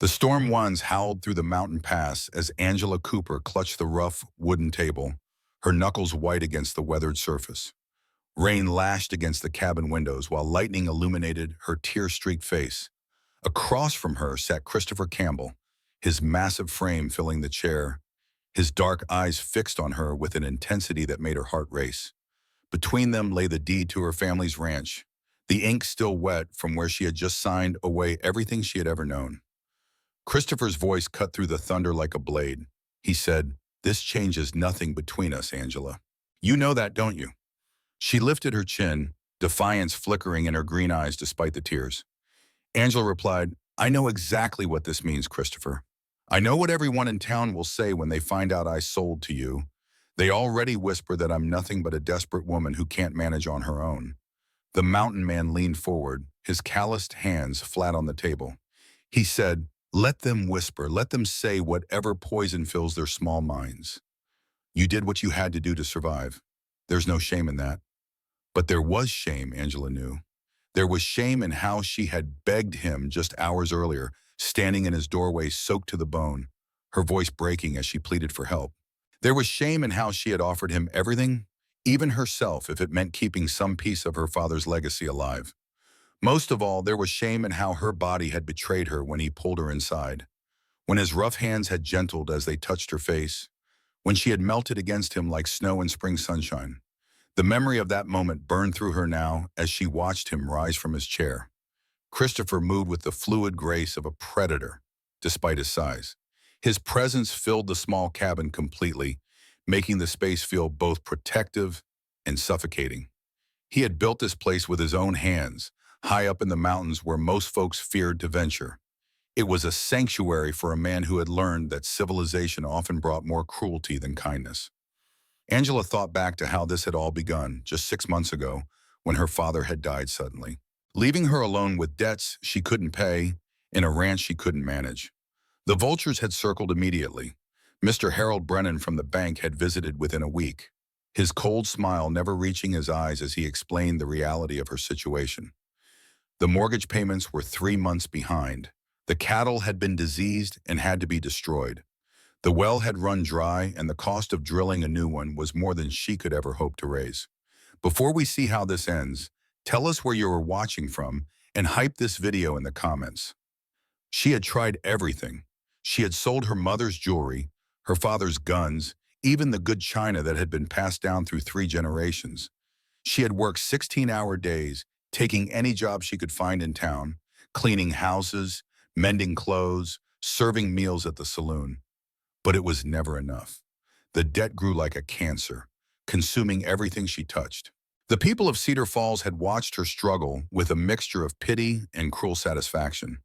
The storm winds howled through the mountain pass as Angela Cooper clutched the rough wooden table, her knuckles white against the weathered surface. Rain lashed against the cabin windows while lightning illuminated her tear-streaked face. Across from her sat Christopher Campbell, his massive frame filling the chair, his dark eyes fixed on her with an intensity that made her heart race. Between them lay the deed to her family's ranch, the ink still wet from where she had just signed away everything she had ever known. Christopher's voice cut through the thunder like a blade. He said, "This changes nothing between us, Angela. You know that, don't you?" She lifted her chin, defiance flickering in her green eyes despite the tears. Angela replied, "I know exactly what this means, Christopher. I know what everyone in town will say when they find out I sold to you. They already whisper that I'm nothing but a desperate woman who can't manage on her own." The mountain man leaned forward, his calloused hands flat on the table. He said, "Let them whisper, let them say whatever poison fills their small minds. You did what you had to do to survive. There's no shame in that." But there was shame, Angela knew. There was shame in how she had begged him just hours earlier, standing in his doorway soaked to the bone, her voice breaking as she pleaded for help. There was shame in how she had offered him everything, even herself if it meant keeping some piece of her father's legacy alive. Most of all, there was shame in how her body had betrayed her when he pulled her inside, when his rough hands had gentled as they touched her face, when she had melted against him like snow in spring sunshine. The memory of that moment burned through her now as she watched him rise from his chair. Christopher moved with the fluid grace of a predator, despite his size. His presence filled the small cabin completely, making the space feel both protective and suffocating. He had built this place with his own hands, high up in the mountains where most folks feared to venture. It was a sanctuary for a man who had learned that civilization often brought more cruelty than kindness. Angela thought back to how this had all begun just 6 months ago when her father had died suddenly, leaving her alone with debts she couldn't pay in a ranch she couldn't manage. The vultures had circled immediately. Mr. Harold Brennan from the bank had visited within a week, his cold smile never reaching his eyes as he explained the reality of her situation. The mortgage payments were 3 months behind. The cattle had been diseased and had to be destroyed. The well had run dry, and the cost of drilling a new one was more than she could ever hope to raise. Before we see how this ends, tell us where you are watching from and hype this video in the comments. She had tried everything. She had sold her mother's jewelry, her father's guns, even the good china that had been passed down through 3 generations. She had worked 16-hour days, taking any job she could find in town, cleaning houses, mending clothes, serving meals at the saloon. But it was never enough. The debt grew like a cancer, consuming everything she touched. The people of Cedar Falls had watched her struggle with a mixture of pity and cruel satisfaction.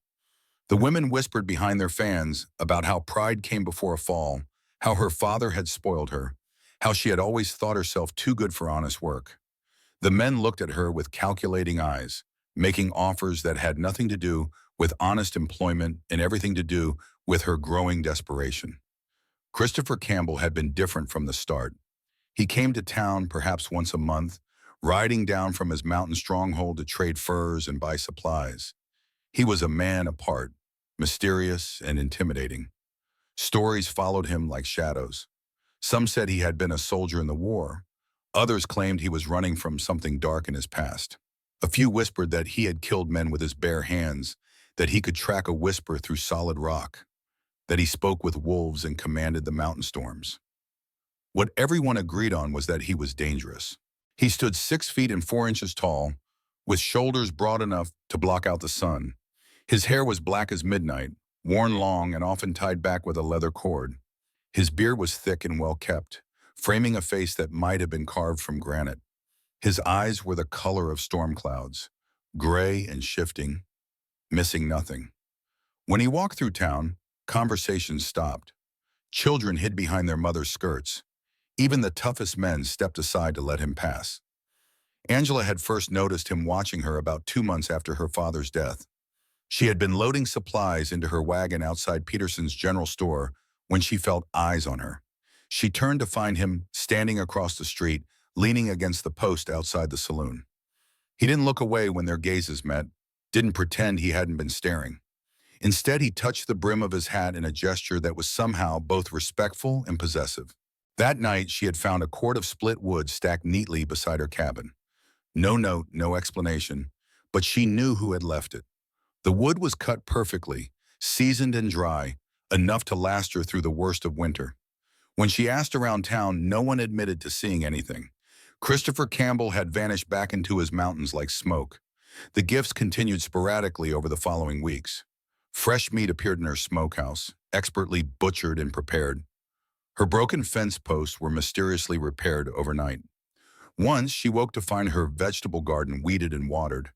The women whispered behind their fans about how pride came before a fall, how her father had spoiled her, how she had always thought herself too good for honest work. The men looked at her with calculating eyes, making offers that had nothing to do with honest employment and everything to do with her growing desperation. Christopher Campbell had been different from the start. He came to town perhaps once a month, riding down from his mountain stronghold to trade furs and buy supplies. He was a man apart, mysterious and intimidating. Stories followed him like shadows. Some said he had been a soldier in the war. Others claimed he was running from something dark in his past. A few whispered that he had killed men with his bare hands, that he could track a whisper through solid rock, that he spoke with wolves and commanded the mountain storms. What everyone agreed on was that he was dangerous. He stood 6 feet and 4 inches tall, with shoulders broad enough to block out the sun. His hair was black as midnight, worn long and often tied back with a leather cord. His beard was thick and well kept, framing a face that might have been carved from granite. His eyes were the color of storm clouds, gray and shifting, missing nothing. When he walked through town, conversations stopped. Children hid behind their mothers' skirts. Even the toughest men stepped aside to let him pass. Angela had first noticed him watching her about 2 months after her father's death. She had been loading supplies into her wagon outside Peterson's general store when she felt eyes on her. She turned to find him standing across the street, leaning against the post outside the saloon. He didn't look away when their gazes met, didn't pretend he hadn't been staring. Instead, he touched the brim of his hat in a gesture that was somehow both respectful and possessive. That night, she had found a cord of split wood stacked neatly beside her cabin. No note, no explanation, but she knew who had left it. The wood was cut perfectly, seasoned and dry, enough to last her through the worst of winter. When she asked around town, no one admitted to seeing anything. Christopher Campbell had vanished back into his mountains like smoke. The gifts continued sporadically over the following weeks. Fresh meat appeared in her smokehouse, expertly butchered and prepared. Her broken fence posts were mysteriously repaired overnight. Once, she woke to find her vegetable garden weeded and watered,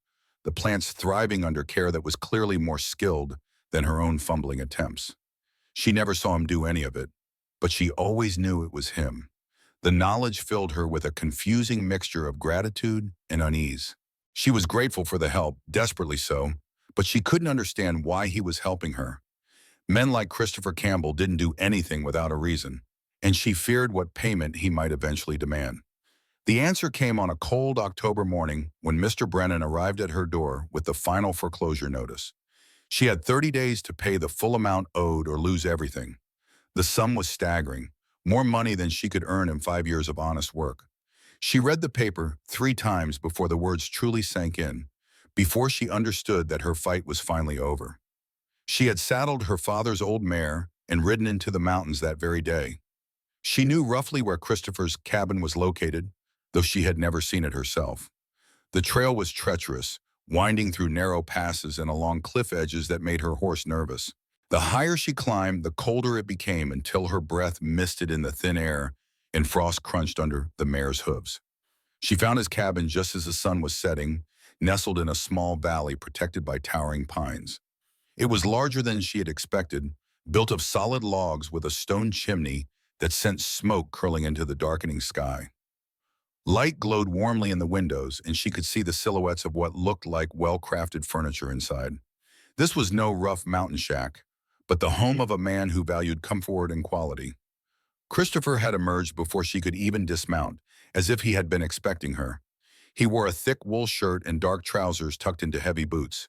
the plants thriving under care that was clearly more skilled than her own fumbling attempts. She never saw him do any of it, but she always knew it was him. The knowledge filled her with a confusing mixture of gratitude and unease. She was grateful for the help, desperately so, but she couldn't understand why he was helping her. Men like Christopher Campbell didn't do anything without a reason, and she feared what payment he might eventually demand. The answer came on a cold October morning when Mr. Brennan arrived at her door with the final foreclosure notice. She had 30 days to pay the full amount owed or lose everything. The sum was staggering, more money than she could earn in 5 years of honest work. She read the paper 3 times before the words truly sank in, before she understood that her fight was finally over. She had saddled her father's old mare and ridden into the mountains that very day. She knew roughly where Christopher's cabin was located, though she had never seen it herself. The trail was treacherous, winding through narrow passes and along cliff edges that made her horse nervous. The higher she climbed, the colder it became until her breath misted in the thin air and frost crunched under the mare's hooves. She found his cabin just as the sun was setting, nestled in a small valley protected by towering pines. It was larger than she had expected, built of solid logs with a stone chimney that sent smoke curling into the darkening sky. Light glowed warmly in the windows, and she could see the silhouettes of what looked like well-crafted furniture inside. This was no rough mountain shack, but the home of a man who valued comfort and quality. Christopher had emerged before she could even dismount, as if he had been expecting her. He wore a thick wool shirt and dark trousers tucked into heavy boots.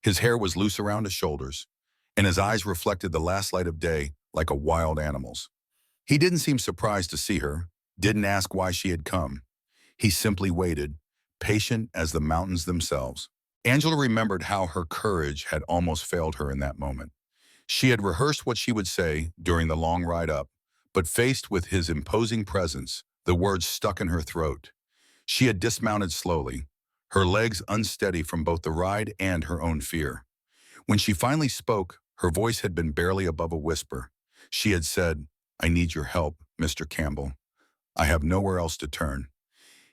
His hair was loose around his shoulders, and his eyes reflected the last light of day like a wild animal's. He didn't seem surprised to see her, didn't ask why she had come. He simply waited, patient as the mountains themselves. Angela remembered how her courage had almost failed her in that moment. She had rehearsed what she would say during the long ride up, but faced with his imposing presence, the words stuck in her throat. She had dismounted slowly, her legs unsteady from both the ride and her own fear. When she finally spoke, her voice had been barely above a whisper. She had said, "I need your help, Mr. Campbell. I have nowhere else to turn."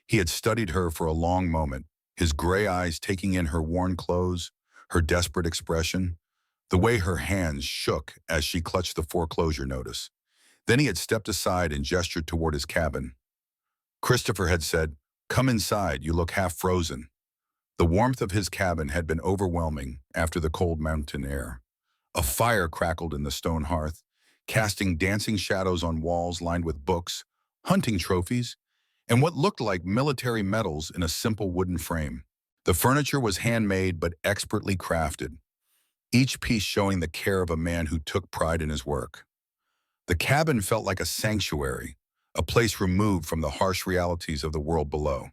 He had studied her for a long moment, his gray eyes taking in her worn clothes, her desperate expression, the way her hands shook as she clutched the foreclosure notice. Then he had stepped aside and gestured toward his cabin. Christopher had said, "Come inside, you look half frozen." The warmth of his cabin had been overwhelming after the cold mountain air. A fire crackled in the stone hearth, casting dancing shadows on walls lined with books, hunting trophies, and what looked like military medals in a simple wooden frame. The furniture was handmade but expertly crafted, each piece showing the care of a man who took pride in his work. The cabin felt like a sanctuary, a place removed from the harsh realities of the world below.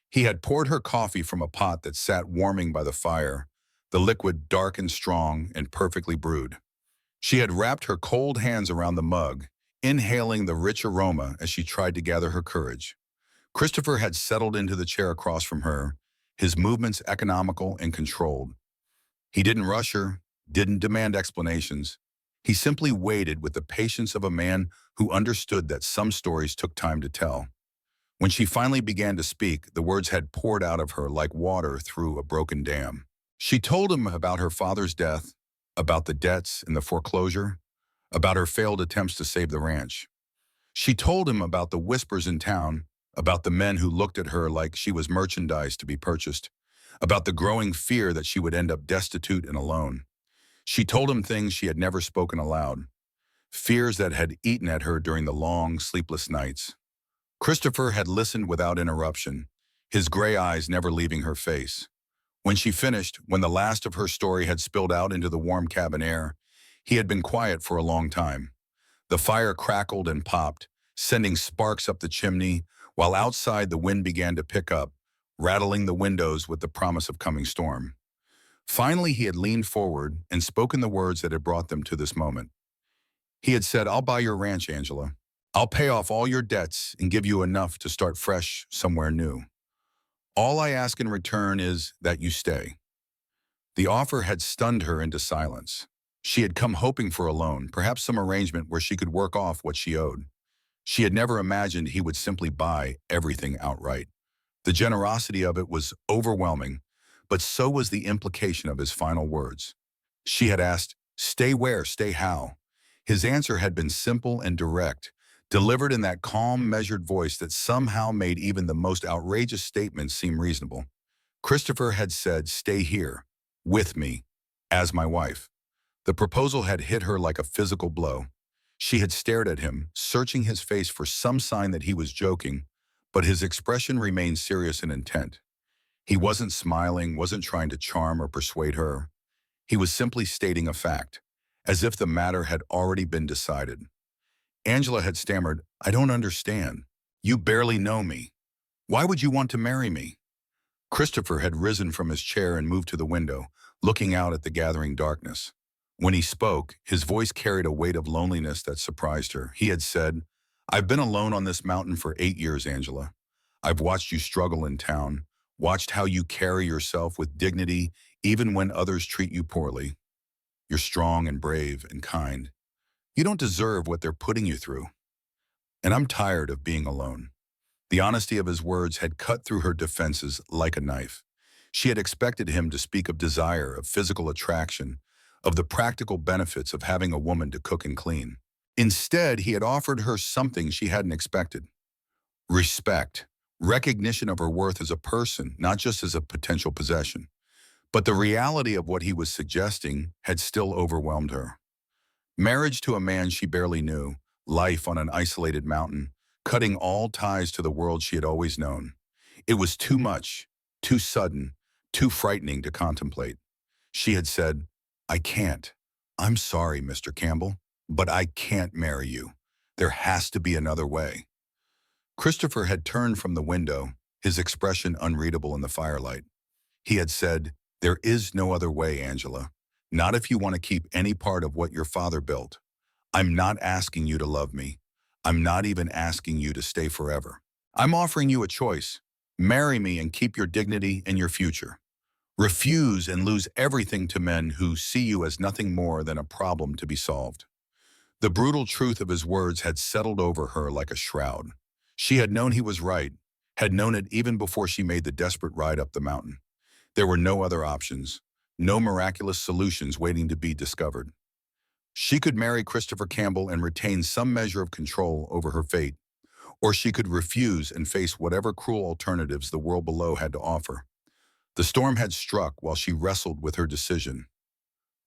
He had poured her coffee from a pot that sat warming by the fire, the liquid dark and strong and perfectly brewed. She had wrapped her cold hands around the mug, inhaling the rich aroma as she tried to gather her courage. Christopher had settled into the chair across from her, his movements economical and controlled. He didn't rush her, didn't demand explanations. He simply waited with the patience of a man who understood that some stories took time to tell. When she finally began to speak, the words had poured out of her like water through a broken dam. She told him about her father's death, about the debts and the foreclosure, about her failed attempts to save the ranch. She told him about the whispers in town, about the men who looked at her like she was merchandise to be purchased, about the growing fear that she would end up destitute and alone. She told him things she had never spoken aloud, fears that had eaten at her during the long, sleepless nights. Christopher had listened without interruption, his gray eyes never leaving her face. When she finished, when the last of her story had spilled out into the warm cabin air, he had been quiet for a long time. The fire crackled and popped, sending sparks up the chimney, while outside the wind began to pick up, rattling the windows with the promise of coming storm. Finally, he had leaned forward and spoken the words that had brought them to this moment. He had said, "I'll buy your ranch, Angela. I'll pay off all your debts and give you enough to start fresh somewhere new. All I ask in return is that you stay." The offer had stunned her into silence. She had come hoping for a loan, perhaps some arrangement where she could work off what she owed. She had never imagined he would simply buy everything outright. The generosity of it was overwhelming, but so was the implication of his final words. She had asked, "Stay where, stay how?" His answer had been simple and direct, delivered in that calm, measured voice that somehow made even the most outrageous statements seem reasonable. Christopher had said, "Stay here, with me, as my wife." The proposal had hit her like a physical blow. She had stared at him, searching his face for some sign that he was joking, but his expression remained serious and intent. He wasn't smiling, wasn't trying to charm or persuade her. He was simply stating a fact, as if the matter had already been decided. Angela had stammered, "I don't understand. You barely know me. Why would you want to marry me?" Christopher had risen from his chair and moved to the window, looking out at the gathering darkness. When he spoke, his voice carried a weight of loneliness that surprised her. He had said, "I've been alone on this mountain for 8 years, Angela. I've watched you struggle in town, watched how you carry yourself with dignity even when others treat you poorly. You're strong and brave and kind. You don't deserve what they're putting you through. And I'm tired of being alone." The honesty of his words had cut through her defenses like a knife. She had expected him to speak of desire, of physical attraction, of the practical benefits of having a woman to cook and clean. Instead, he had offered her something she hadn't expected. Respect, recognition of her worth as a person, not just as a potential possession. But the reality of what he was suggesting had still overwhelmed her. Marriage to a man she barely knew, life on an isolated mountain, cutting all ties to the world she had always known. It was too much, too sudden, too frightening to contemplate. She had said, "I can't. I'm sorry, Mr. Campbell, but I can't marry you. There has to be another way." Christopher had turned from the window, his expression unreadable in the firelight. He had said, "There is no other way, Angela. Not if you want to keep any part of what your father built. I'm not asking you to love me. I'm not even asking you to stay forever. I'm offering you a choice. Marry me and keep your dignity and your future. Refuse and lose everything to men who see you as nothing more than a problem to be solved." The brutal truth of his words had settled over her like a shroud. She had known he was right, had known it even before she made the desperate ride up the mountain. There were no other options, no miraculous solutions waiting to be discovered. She could marry Christopher Campbell and retain some measure of control over her fate, or she could refuse and face whatever cruel alternatives the world below had to offer. The storm had struck while she wrestled with her decision.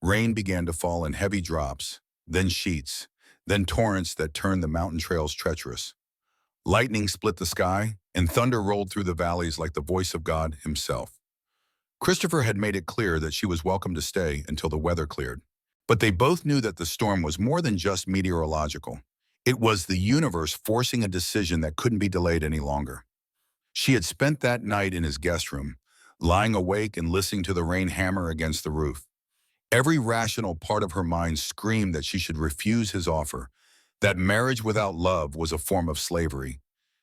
Rain began to fall in heavy drops, then sheets, then torrents that turned the mountain trails treacherous. Lightning split the sky, and thunder rolled through the valleys like the voice of God himself. Christopher had made it clear that she was welcome to stay until the weather cleared. But they both knew that the storm was more than just meteorological. It was the universe forcing a decision that couldn't be delayed any longer. She had spent that night in his guest room, lying awake and listening to the rain hammer against the roof. Every rational part of her mind screamed that she should refuse his offer, that marriage without love was a form of slavery,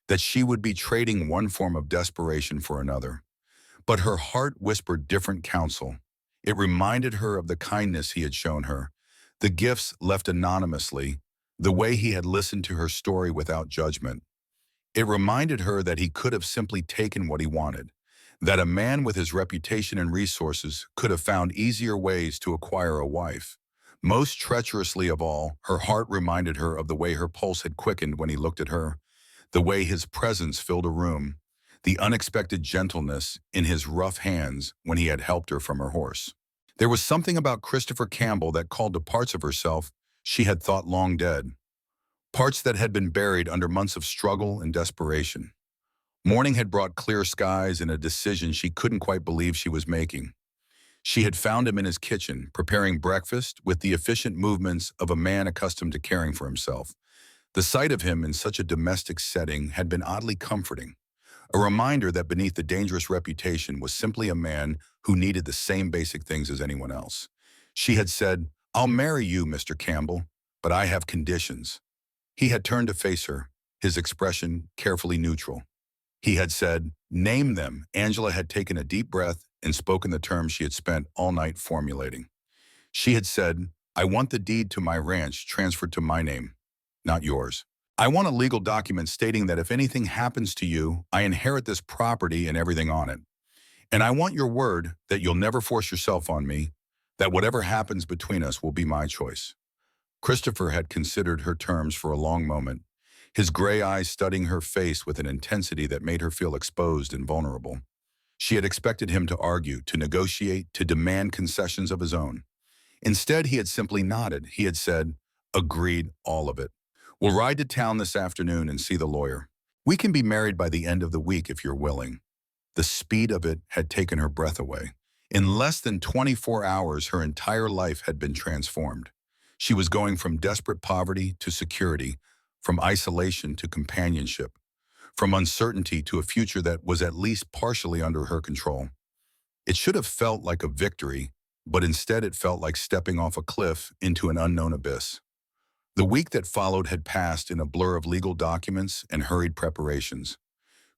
that she would be trading one form of desperation for another. But her heart whispered different counsel. It reminded her of the kindness he had shown her, the gifts left anonymously, the way he had listened to her story without judgment. It reminded her that he could have simply taken what he wanted, that a man with his reputation and resources could have found easier ways to acquire a wife. Most treacherously of all, her heart reminded her of the way her pulse had quickened when he looked at her, the way his presence filled a room, the unexpected gentleness in his rough hands when he had helped her from her horse. There was something about Christopher Campbell that called to parts of herself she had thought long dead, parts that had been buried under months of struggle and desperation. Morning had brought clear skies and a decision she couldn't quite believe she was making. She had found him in his kitchen, preparing breakfast with the efficient movements of a man accustomed to caring for himself. The sight of him in such a domestic setting had been oddly comforting, a reminder that beneath the dangerous reputation was simply a man who needed the same basic things as anyone else. She had said, "I'll marry you, Mr. Campbell, but I have conditions." He had turned to face her, his expression carefully neutral. He had said, "Name them." Angela had taken a deep breath and spoken the terms she had spent all night formulating. She had said, "I want the deed to my ranch transferred to my name, not yours. I want a legal document stating that if anything happens to you, I inherit this property and everything on it. And I want your word that you'll never force yourself on me, that whatever happens between us will be my choice." Christopher had considered her terms for a long moment, his gray eyes studying her face with an intensity that made her feel exposed and vulnerable. She had expected him to argue, to negotiate, to demand concessions of his own. Instead, he had simply nodded. He had said, "Agreed, all of it. We'll ride to town this afternoon and see the lawyer. We can be married by the end of the week if you're willing." The speed of it had taken her breath away. In less than 24 hours, her entire life had been transformed. She was going from desperate poverty to security, from isolation to companionship, from uncertainty to a future that was at least partially under her control. It should have felt like a victory, but instead it felt like stepping off a cliff into an unknown abyss. The week that followed had passed in a blur of legal documents and hurried preparations.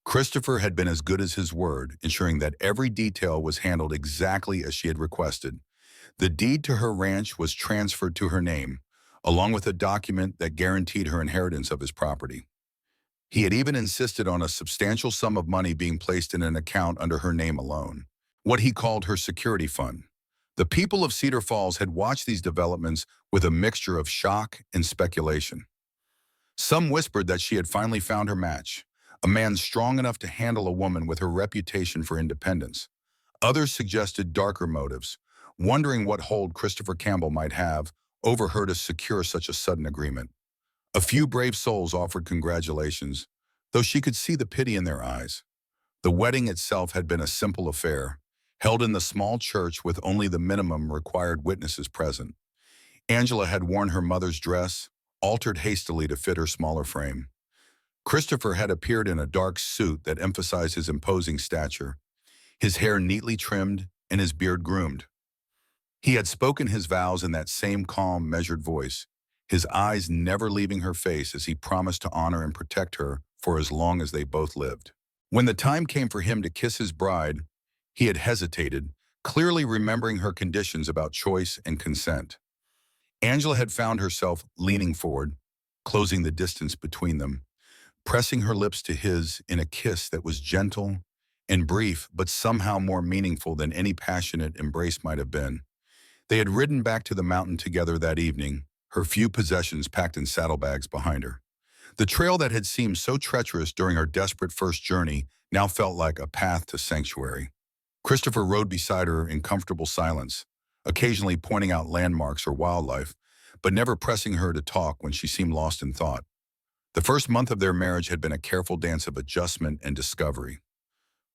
Christopher had been as good as his word, ensuring that every detail was handled exactly as she had requested. The deed to her ranch was transferred to her name, along with a document that guaranteed her inheritance of his property. He had even insisted on a substantial sum of money being placed in an account under her name alone, what he called her security fund. The people of Cedar Falls had watched these developments with a mixture of shock and speculation. Some whispered that she had finally found her match, a man strong enough to handle a woman with her reputation for independence. Others suggested darker motives, wondering what hold Christopher Campbell might have over her to secure such a sudden agreement. A few brave souls offered congratulations, though she could see the pity in their eyes. The wedding itself had been a simple affair, held in the small church with only the minimum required witnesses present. Angela had worn her mother's dress, altered hastily to fit her smaller frame. Christopher had appeared in a dark suit that emphasized his imposing stature, his hair neatly trimmed and his beard groomed. He had spoken his vows in that same calm, measured voice, his eyes never leaving her face as he promised to honor and protect her for as long as they both lived. When the time came for him to kiss his bride, he had hesitated, clearly remembering her conditions about choice and consent. Angela had found herself leaning forward, closing the distance between them, pressing her lips to his in a kiss that was gentle and brief, but somehow more meaningful than any passionate embrace might have been. They had ridden back to the mountain together that evening, her few possessions packed in saddlebags behind her. The trail that had seemed so treacherous during her desperate first journey now felt like a path to sanctuary. Christopher rode beside her in comfortable silence, occasionally pointing out landmarks or wildlife, but never pressing her to talk when she seemed lost in thought. The first month of their marriage had been a careful dance of adjustment and discovery.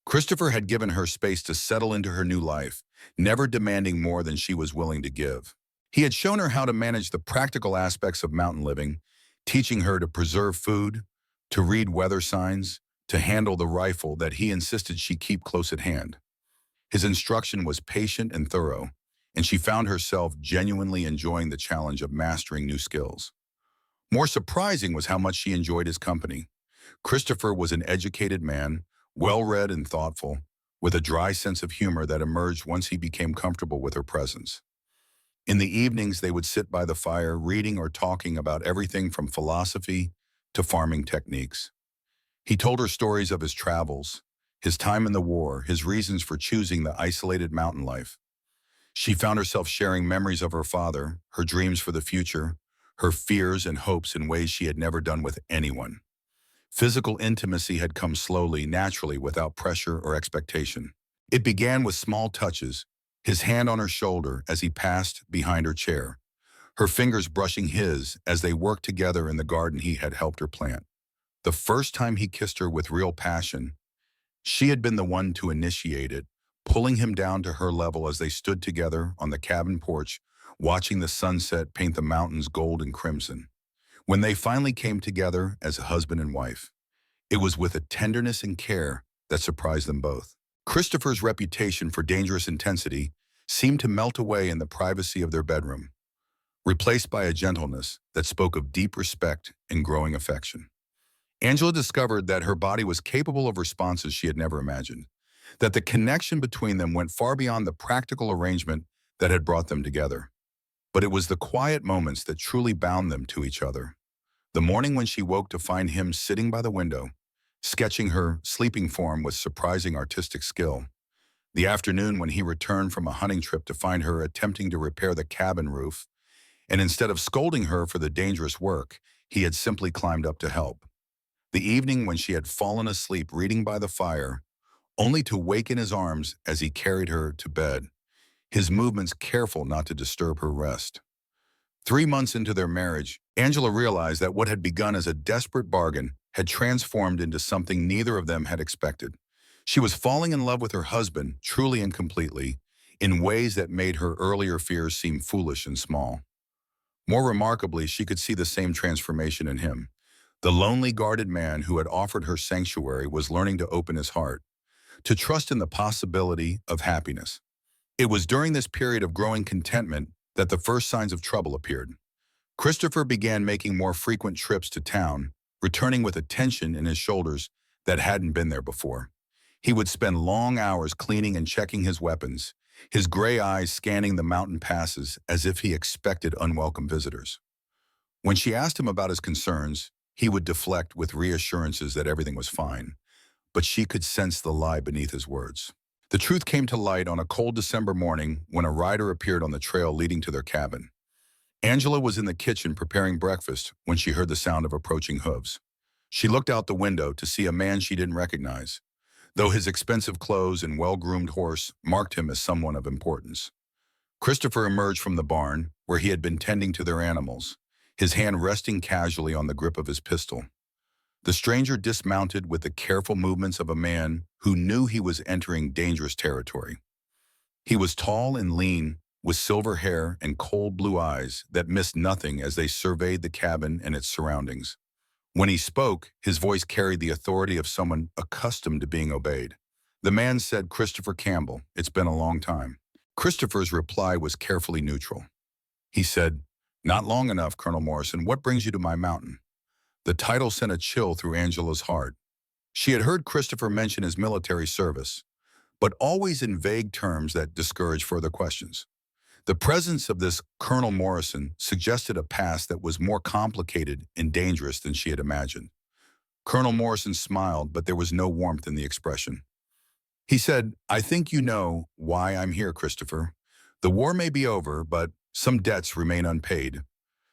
Christopher had given her space to settle into her new life, never demanding more than she was willing to give. He had shown her how to manage the practical aspects of mountain living, teaching her to preserve food, to read weather signs, to handle the rifle that he insisted she keep close at hand. His instruction was patient and thorough, and she found herself genuinely enjoying the challenge of mastering new skills. More surprising was how much she enjoyed his company. Christopher was an educated man, well-read and thoughtful, with a dry sense of humor that emerged once he became comfortable with her presence. In the evenings, they would sit by the fire, reading or talking about everything from philosophy to farming techniques. He told her stories of his travels, his time in the war, his reasons for choosing the isolated mountain life. She found herself sharing memories of her father, her dreams for the future, her fears and hopes in ways she had never done with anyone. Physical intimacy had come slowly, naturally, without pressure or expectation. It began with small touches, his hand on her shoulder as he passed behind her chair, her fingers brushing his as they worked together in the garden he had helped her plant. The first time he kissed her with real passion, She had been the one to initiate it, pulling him down to her level as they stood together on the cabin porch, watching the sunset paint the mountains gold and crimson. When they finally came together as a husband and wife, it was with a tenderness and care that surprised them both. Christopher's reputation for dangerous intensity seemed to melt away in the privacy of their bedroom, replaced by a gentleness that spoke of deep respect and growing affection. Angela discovered that her body was capable of responses she had never imagined, that the connection between them went far beyond the practical arrangement that had brought them together. But it was the quiet moments that truly bound them to each other. The morning when she woke to find him sitting by the window, sketching her sleeping form with surprising artistic skill. The afternoon when he returned from a hunting trip to find her attempting to repair the cabin roof, and instead of scolding her for the dangerous work, he had simply climbed up to help. The evening when she had fallen asleep reading by the fire, only to wake in his arms as he carried her to bed, his movements careful not to disturb her rest. 3 months into their marriage, Angela realized that what had begun as a desperate bargain had transformed into something neither of them had expected. She was falling in love with her husband, truly and completely, in ways that made her earlier fears seem foolish and small. More remarkably, she could see the same transformation in him. The lonely, guarded man who had offered her sanctuary was learning to open his heart, to trust in the possibility of happiness. It was during this period of growing contentment that the first signs of trouble appeared. Christopher began making more frequent trips to town, returning with a tension in his shoulders that hadn't been there before. He would spend long hours cleaning and checking his weapons, his gray eyes scanning the mountain passes as if he expected unwelcome visitors. When she asked him about his concerns, he would deflect with reassurances that everything was fine, but she could sense the lie beneath his words. The truth came to light on a cold December morning when a rider appeared on the trail leading to their cabin. Angela was in the kitchen preparing breakfast when she heard the sound of approaching hooves. She looked out the window to see a man she didn't recognize, though his expensive clothes and well-groomed horse marked him as someone of importance. Christopher emerged from the barn, where he had been tending to their animals, his hand resting casually on the grip of his pistol. The stranger dismounted with the careful movements of a man who knew he was entering dangerous territory. He was tall and lean, with silver hair and cold blue eyes that missed nothing as they surveyed the cabin and its surroundings. When he spoke, his voice carried the authority of someone accustomed to being obeyed. The man said, "Christopher Campbell, it's been a long time." Christopher's reply was carefully neutral. He said, "Not long enough, Colonel Morrison. What brings you to my mountain?" The title sent a chill through Angela's heart. She had heard Christopher mention his military service, but always in vague terms that discouraged further questions. The presence of this Colonel Morrison suggested a past that was more complicated and dangerous than she had imagined. Colonel Morrison smiled, but there was no warmth in the expression. He said, "I think you know why I'm here, Christopher. The war may be over, but some debts remain unpaid.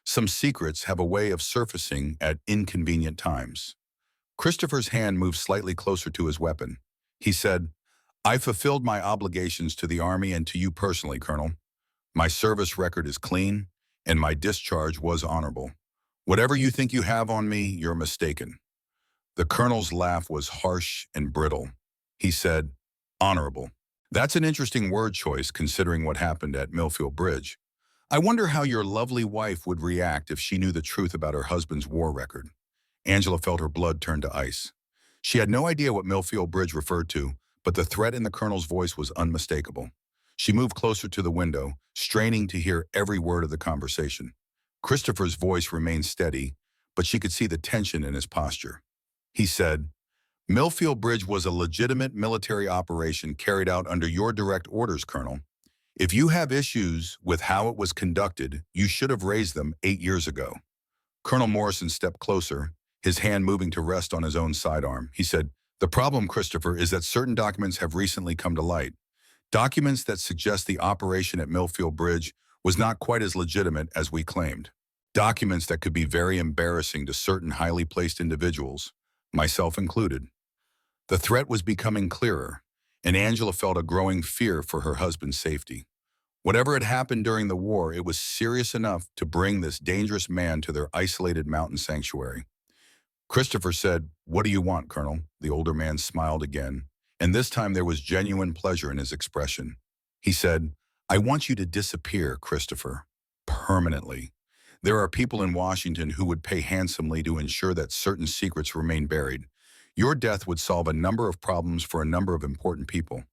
Some secrets have a way of surfacing at inconvenient times." Christopher's hand moved slightly closer to his weapon. He said, "I fulfilled my obligations to the Army and to you personally, Colonel. My service record is clean, and my discharge was honorable. Whatever you think you have on me, you're mistaken." The Colonel's laugh was harsh and brittle. He said, "Honorable. That's an interesting word choice considering what happened at Millfield Bridge. I wonder how your lovely wife would react if she knew the truth about her husband's war record." Angela felt her blood turn to ice. She had no idea what Millfield Bridge referred to, but the threat in the Colonel's voice was unmistakable. She moved closer to the window, straining to hear every word of the conversation. Christopher's voice remained steady, but she could see the tension in his posture. He said, "Millfield Bridge was a legitimate military operation carried out under your direct orders, Colonel. If you have issues with how it was conducted, you should have raised them 8 years ago." Colonel Morrison stepped closer, his hand moving to rest on his own sidearm. He said, "The problem, Christopher, is that certain documents have recently come to light. Documents that suggest the operation at Millfield Bridge was not quite as legitimate as we claimed. Documents that could be very embarrassing to certain highly placed individuals, myself included." The threat was becoming clearer, and Angela felt a growing fear for her husband's safety. Whatever had happened during the war, it was serious enough to bring this dangerous man to their isolated mountain sanctuary. Christopher said, "What do you want, Colonel?" The older man smiled again, And this time there was genuine pleasure in his expression. He said, I want you to disappear, Christopher, permanently. There are people in Washington who would pay handsomely to ensure that certain secrets remain buried. Your death would solve a number of problems for a number of important people.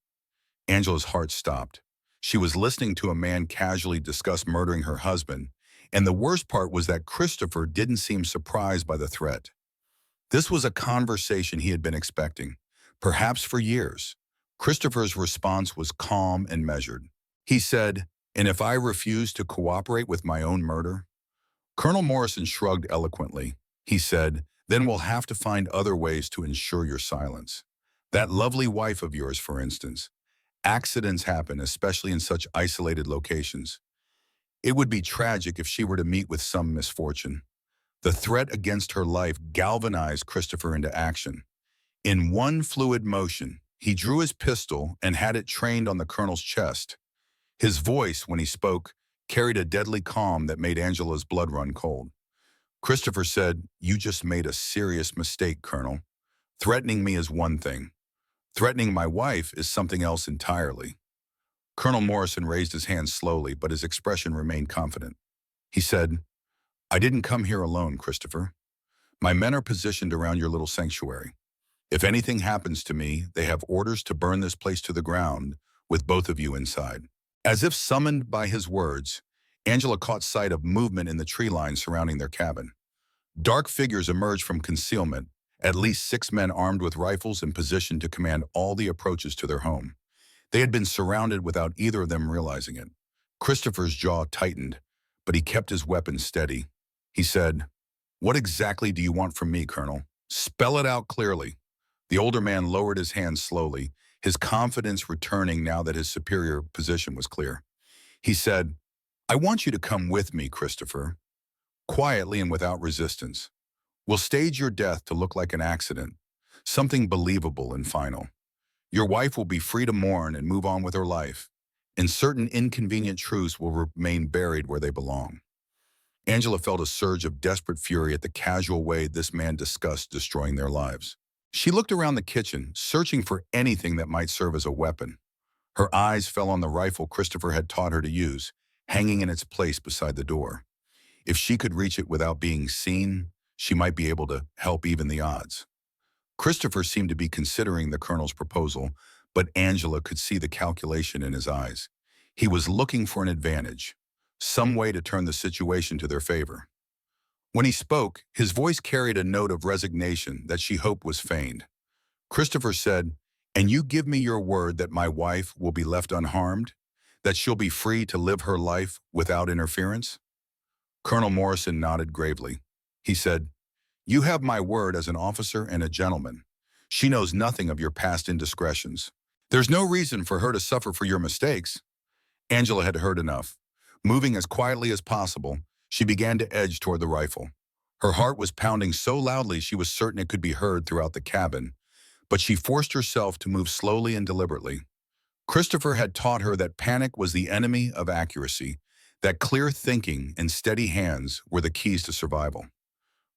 Angela's heart stopped. She was listening to a man casually discuss murdering her husband, and the worst part was that Christopher didn't seem surprised by the threat. This was a conversation he had been expecting, perhaps for years. Christopher's response was calm and measured. He said, and if I refuse to cooperate with my own murder? Colonel Morrison shrugged eloquently. He said, then we'll have to find other ways to ensure your silence. That lovely wife of yours, for instance. Accidents happen, especially in such isolated locations. It would be tragic if she were to meet with some misfortune. The threat against her life galvanized Christopher into action. In one fluid motion, he drew his pistol and had it trained on the colonel's chest. His voice, when he spoke, carried a deadly calm that made Angela's blood run cold. Christopher said, you just made a serious mistake, Colonel. Threatening me is one thing. Threatening my wife is something else entirely. Colonel Morrison raised his hand slowly, but his expression remained confident. He said, I didn't come here alone, Christopher. My men are positioned around your little sanctuary. If anything happens to me, they have orders to burn this place to the ground with both of you inside. As if summoned by his words, Angela caught sight of movement in the tree line surrounding their cabin. Dark figures emerged from concealment, at least 6 men armed with rifles and positioned to command all the approaches to their home. They had been surrounded without either of them realizing it. Christopher's jaw tightened, but he kept his weapon steady. He said, what exactly do you want from me, Colonel? Spell it out clearly. The older man lowered his hands slowly, his confidence returning now that his superior position was clear. He said, I want you to come with me, Christopher, quietly and without resistance. We'll stage your death to look like an accident, something believable and final. Your wife will be free to mourn and move on with her life, and certain inconvenient truths will remain buried where they belong. Angela felt a surge of desperate fury at the casual way this man discussed destroying their lives. She looked around the kitchen, searching for anything that might serve as a weapon. Her eyes fell on the rifle Christopher had taught her to use, hanging in its place beside the door. If she could reach it without being seen, she might be able to help even the odds. Christopher seemed to be considering the colonel's proposal, but Angela could see the calculation in his eyes. He was looking for an advantage, some way to turn the situation to their favor. When he spoke, his voice carried a note of resignation that she hoped was feigned. Christopher said, and you give me your word that my wife will be left unharmed? That she'll be free to live her life without interference? Colonel Morrison nodded gravely. He said, you have my word as an officer and a gentleman. She knows nothing of your past indiscretions. There's no reason for her to suffer for your mistakes. Angela had heard enough. Moving as quietly as possible, she began to edge toward the rifle. Her heart was pounding so loudly she was certain it could be heard throughout the cabin, but she forced herself to move slowly and deliberately. Christopher had taught her that panic was the enemy of accuracy, that clear thinking and steady hands were the keys to survival.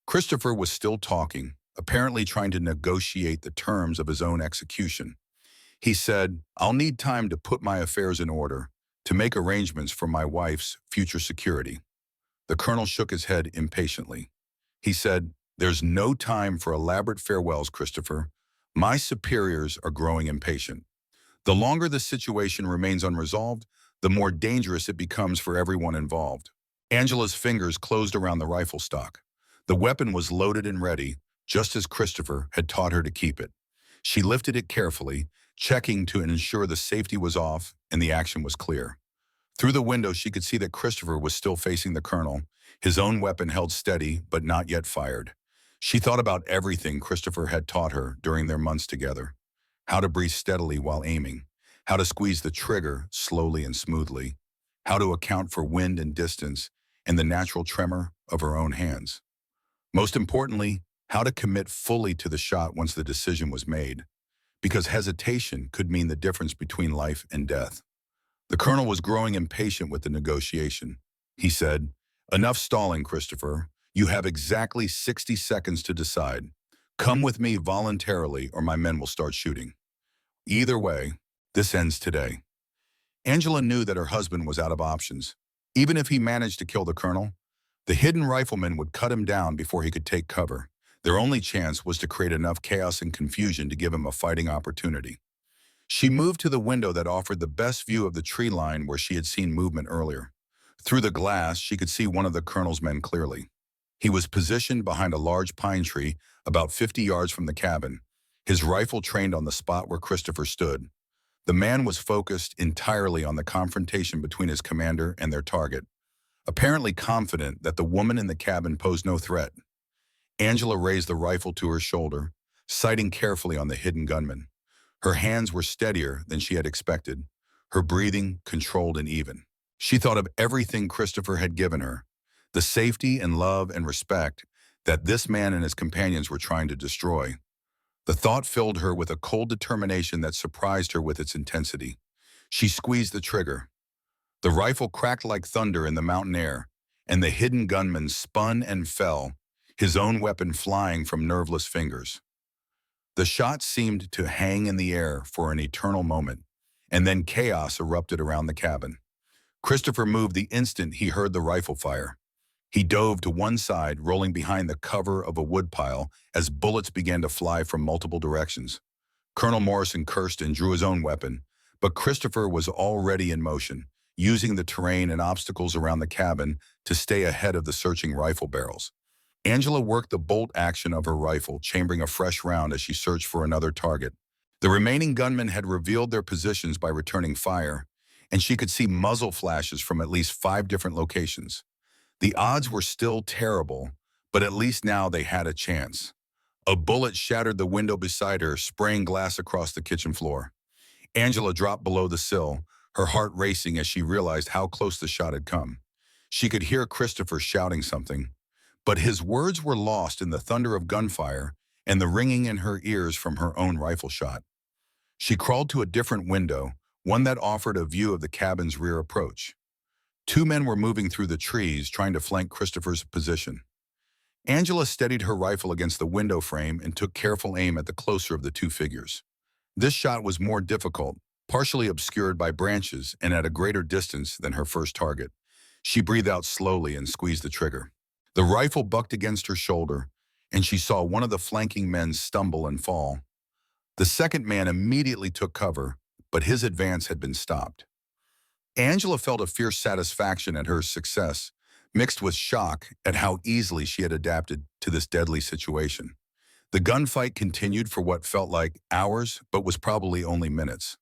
Christopher was still talking, apparently trying to negotiate the terms of his own execution. He said, I'll need time to put my affairs in order, to make arrangements for my wife's future security. The colonel shook his head impatiently. He said, there's no time for elaborate farewells, Christopher. My superiors are growing impatient. The longer the situation remains unresolved, the more dangerous it becomes for everyone involved. Angela's fingers closed around the rifle stock. The weapon was loaded and ready, just as Christopher had taught her to keep it. She lifted it carefully, checking to ensure the safety was off and the action was clear. Through the window, she could see that Christopher was still facing the colonel, his own weapon held steady but not yet fired. She thought about everything Christopher had taught her during their months together. How to breathe steadily while aiming, how to squeeze the trigger slowly and smoothly, how to account for wind and distance and the natural tremor of her own hands. Most importantly, how to commit fully to the shot once the decision was made, because hesitation could mean the difference between life and death. The colonel was growing impatient with the negotiation. He said, enough stalling, Christopher. You have exactly 60 seconds to decide. Come with me voluntarily or my men will start shooting. Either way, this ends today. Angela knew that her husband was out of options. Even if he managed to kill the colonel, the hidden rifleman would cut him down before he could take cover. Their only chance was to create enough chaos and confusion to give him a fighting opportunity. She moved to the window that offered the best view of the tree line where she had seen movement earlier. Through the glass, she could see one of the colonel's men clearly. He was positioned behind a large pine tree about 50 yards from the cabin, his rifle trained on the spot where Christopher stood. The man was focused entirely on the confrontation between his commander and their target, apparently confident that the woman in the cabin posed no threat. Angela raised the rifle to her shoulder, sighting carefully on the hidden gunman. Her hands were steadier than she had expected, her breathing controlled and even. She thought of everything Christopher had given her, the safety and love and respect that this man and his companions were trying to destroy. The thought filled her with a cold determination that surprised her with its intensity. She squeezed the trigger. The rifle cracked like thunder in the mountain air, and the hidden gunman spun and fell, his own weapon flying from nerveless fingers. The shot seemed to hang in the air for an eternal moment, and then chaos erupted around the cabin. Christopher moved the instant he heard the rifle fire. He dove to one side, rolling behind the cover of a woodpile as bullets began to fly from multiple directions. Colonel Morrison cursed and drew his own weapon, but Christopher was already in motion, using the terrain and obstacles around the cabin to stay ahead of the searching rifle barrels. Angela worked the bolt action of her rifle, chambering a fresh round as she searched for another target. The remaining gunmen had revealed their positions by returning fire, and she could see muzzle flashes from at least 5 different locations. The odds were still terrible, but at least now they had a chance. A bullet shattered the window beside her, spraying glass across the kitchen floor. Angela dropped below the sill, her heart racing as she realized how close the shot had come. She could hear Christopher shouting something, but his words were lost in the thunder of gunfire and the ringing in her ears from her own rifle shot. She crawled to a different window, one that offered a view of the cabin's rear approach. 2 men were moving through the trees, trying to flank Christopher's position. Angela steadied her rifle against the window frame and took careful aim at the closer of the 2 figures. This shot was more difficult, partially obscured by branches and at a greater distance than her first target. She breathed out slowly and squeezed the trigger. The rifle bucked against her shoulder, and she saw one of the flanking men stumble and fall. The second man immediately took cover, but his advance had been stopped. Angela felt a fierce satisfaction at her success, mixed with shock at how easily she had adapted to this deadly situation. The gunfight continued for what felt like hours, but was probably only minutes.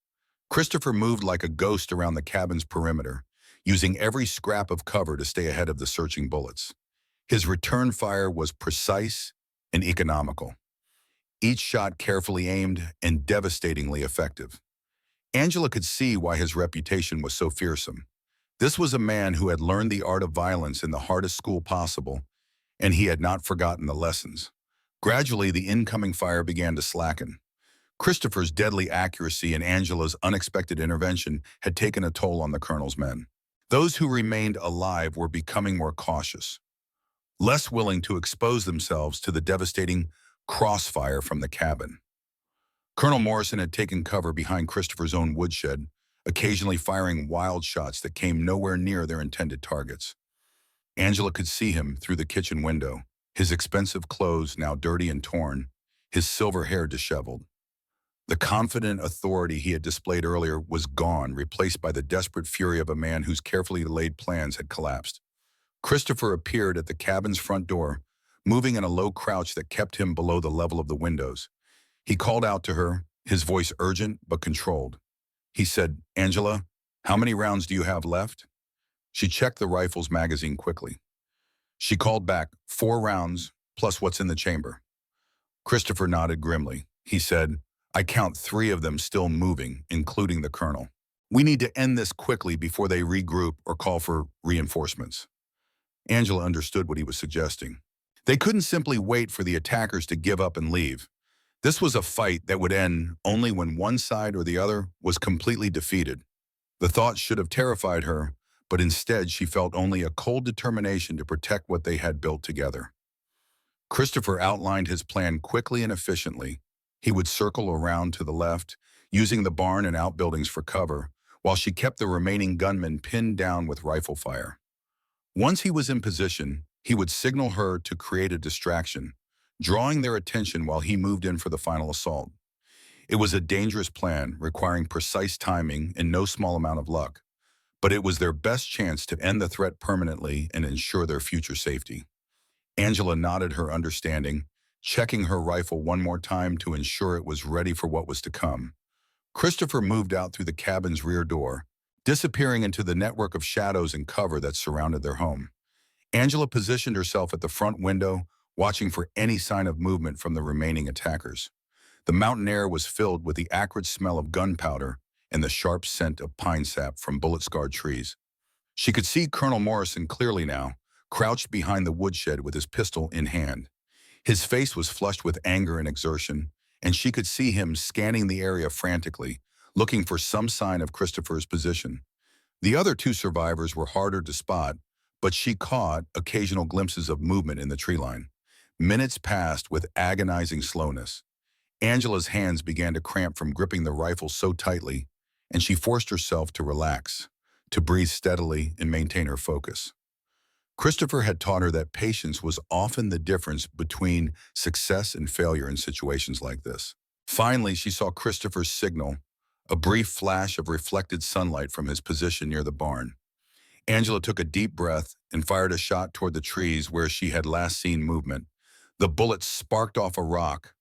Christopher moved like a ghost around the cabin's perimeter, using every scrap of cover to stay ahead of the searching bullets. His return fire was precise and economical, each shot carefully aimed and devastatingly effective. Angela could see why his reputation was so fearsome. This was a man who had learned the art of violence in the hardest school possible, and he had not forgotten the lessons. Gradually, the incoming fire began to slacken. Christopher's deadly accuracy and Angela's unexpected intervention had taken a toll on the colonel's men. Those who remained alive were becoming more cautious, less willing to expose themselves to the devastating crossfire from the cabin. Colonel Morrison had taken cover behind Christopher's own woodshed, occasionally firing wild shots that came nowhere near their intended targets. Angela could see him through the kitchen window, his expensive clothes now dirty and torn, his silver hair disheveled. The confident authority he had displayed earlier was gone, replaced by the desperate fury of a man whose carefully laid plans had collapsed. Christopher appeared at the cabin's front door, moving in a low crouch that kept him below the level of the windows. He called out to her, his voice urgent but controlled. He said, "Angela, how many rounds do you have left?" She checked the rifle's magazine quickly. She called back, 4 rounds, plus what's in the chamber. Christopher nodded grimly. He said, "I count 3 of them still moving, including the colonel. We need to end this quickly before they regroup or call for reinforcements." Angela understood what he was suggesting. They couldn't simply wait for the attackers to give up and leave. This was a fight that would end only when one side or the other was completely defeated. The thought should have terrified her, but instead she felt only a cold determination to protect what they had built together. Christopher outlined his plan quickly and efficiently. He would circle around to the left, using the barn and outbuildings for cover, while she kept the remaining gunmen pinned down with rifle fire. Once he was in position, he would signal her to create a distraction, drawing their attention while he moved in for the final assault. It was a dangerous plan, requiring precise timing and no small amount of luck, but it was their best chance to end the threat permanently and ensure their future safety. Angela nodded her understanding, checking her rifle one more time to ensure it was ready for what was to come. Christopher moved out through the cabin's rear door, disappearing into the network of shadows and cover that surrounded their home. Angela positioned herself at the front window, watching for any sign of movement from the remaining attackers. The mountain air was filled with the acrid smell of gunpowder and the sharp scent of pine sap from bullet-scarred trees. She could see Colonel Morrison clearly now, crouched behind the woodshed with his pistol in hand. His face was flushed with anger and exertion, and she could see him scanning the area frantically, looking for some sign of Christopher's position. The other two survivors were harder to spot, but she caught occasional glimpses of movement in the tree line. Minutes passed with agonizing slowness. Angela's hands began to cramp from gripping the rifle so tightly, and she forced herself to relax, to breathe steadily and maintain her focus. Christopher had taught her that patience was often the difference between success and failure in situations like this. Finally, she saw Christopher's signal, a brief flash of reflected sunlight from his position near the barn. Angela took a deep breath and fired a shot toward the trees where she had last seen movement. The bullet sparked off a rock,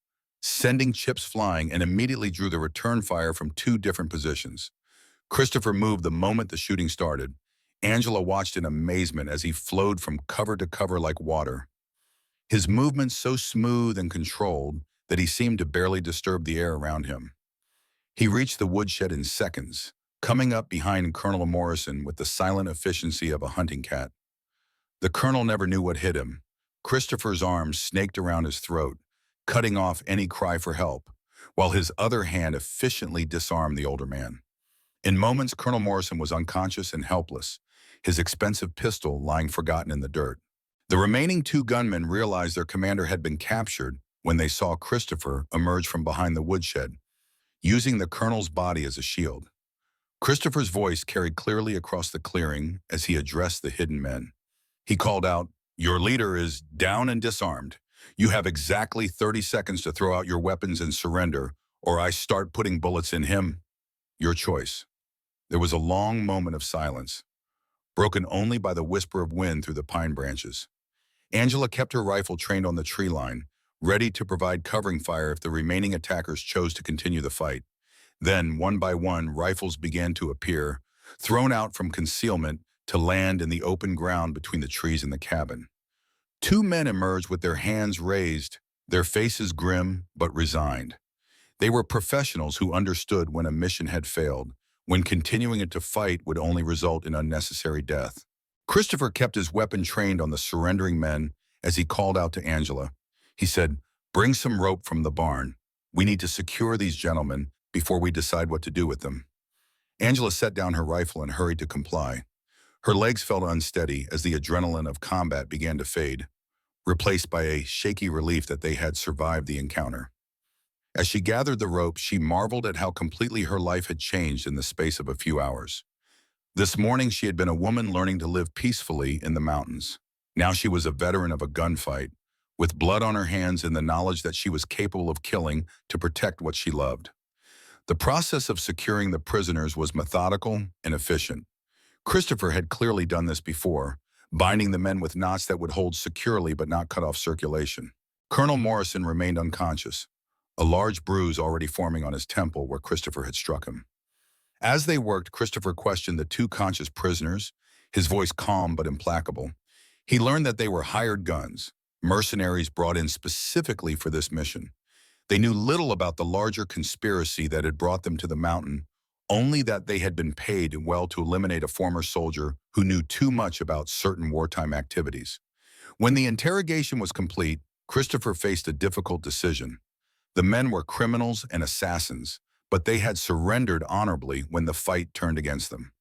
sending chips flying, and immediately drew the return fire from two different positions. Christopher moved the moment the shooting started. Angela watched in amazement as he flowed from cover to cover like water. His movements so smooth and controlled that he seemed to barely disturb the air around him. He reached the woodshed in seconds, coming up behind Colonel Morrison with the silent efficiency of a hunting cat. The colonel never knew what hit him. Christopher's arms snaked around his throat, cutting off any cry for help, while his other hand efficiently disarmed the older man. In moments, Colonel Morrison was unconscious and helpless, his expensive pistol lying forgotten in the dirt. The remaining two gunmen realized their commander had been captured when they saw Christopher emerge from behind the woodshed, using the colonel's body as a shield. Christopher's voice carried clearly across the clearing as he addressed the hidden men. He called out, "Your leader is down and disarmed. You have exactly 30 seconds to throw out your weapons and surrender, or I start putting bullets in him. Your choice." There was a long moment of silence, broken only by the whisper of wind through the pine branches. Angela kept her rifle trained on the tree line, ready to provide covering fire if the remaining attackers chose to continue the fight. Then, one by one, rifles began to appear, thrown out from concealment to land in the open ground between the trees and the cabin. Two men emerged with their hands raised, their faces grim but resigned. They were professionals who understood when a mission had failed, when continuing it to fight would only result in unnecessary death. Christopher kept his weapon trained on the surrendering men as he called out to Angela. He said, "Bring some rope from the barn. We need to secure these gentlemen before we decide what to do with them." Angela set down her rifle and hurried to comply. Her legs felt unsteady as the adrenaline of combat began to fade, replaced by a shaky relief that they had survived the encounter. As she gathered the rope, she marveled at how completely her life had changed in the space of a few hours. This morning, she had been a woman learning to live peacefully in the mountains. Now she was a veteran of a gunfight, with blood on her hands and the knowledge that she was capable of killing to protect what she loved. The process of securing the prisoners was methodical and efficient. Christopher had clearly done this before, binding the men with knots that would hold securely but not cut off circulation. Colonel Morrison remained unconscious, a large bruise already forming on his temple where Christopher had struck him. As they worked, Christopher questioned the two conscious prisoners, his voice calm but implacable. He learned that they were hired guns, mercenaries brought in specifically for this mission. They knew little about the larger conspiracy that had brought them to the mountain, only that they had been paid well to eliminate a former soldier who knew too much about certain wartime activities. When the interrogation was complete, Christopher faced a difficult decision. The men were criminals and assassins, but they had surrendered honorably when the fight turned against them.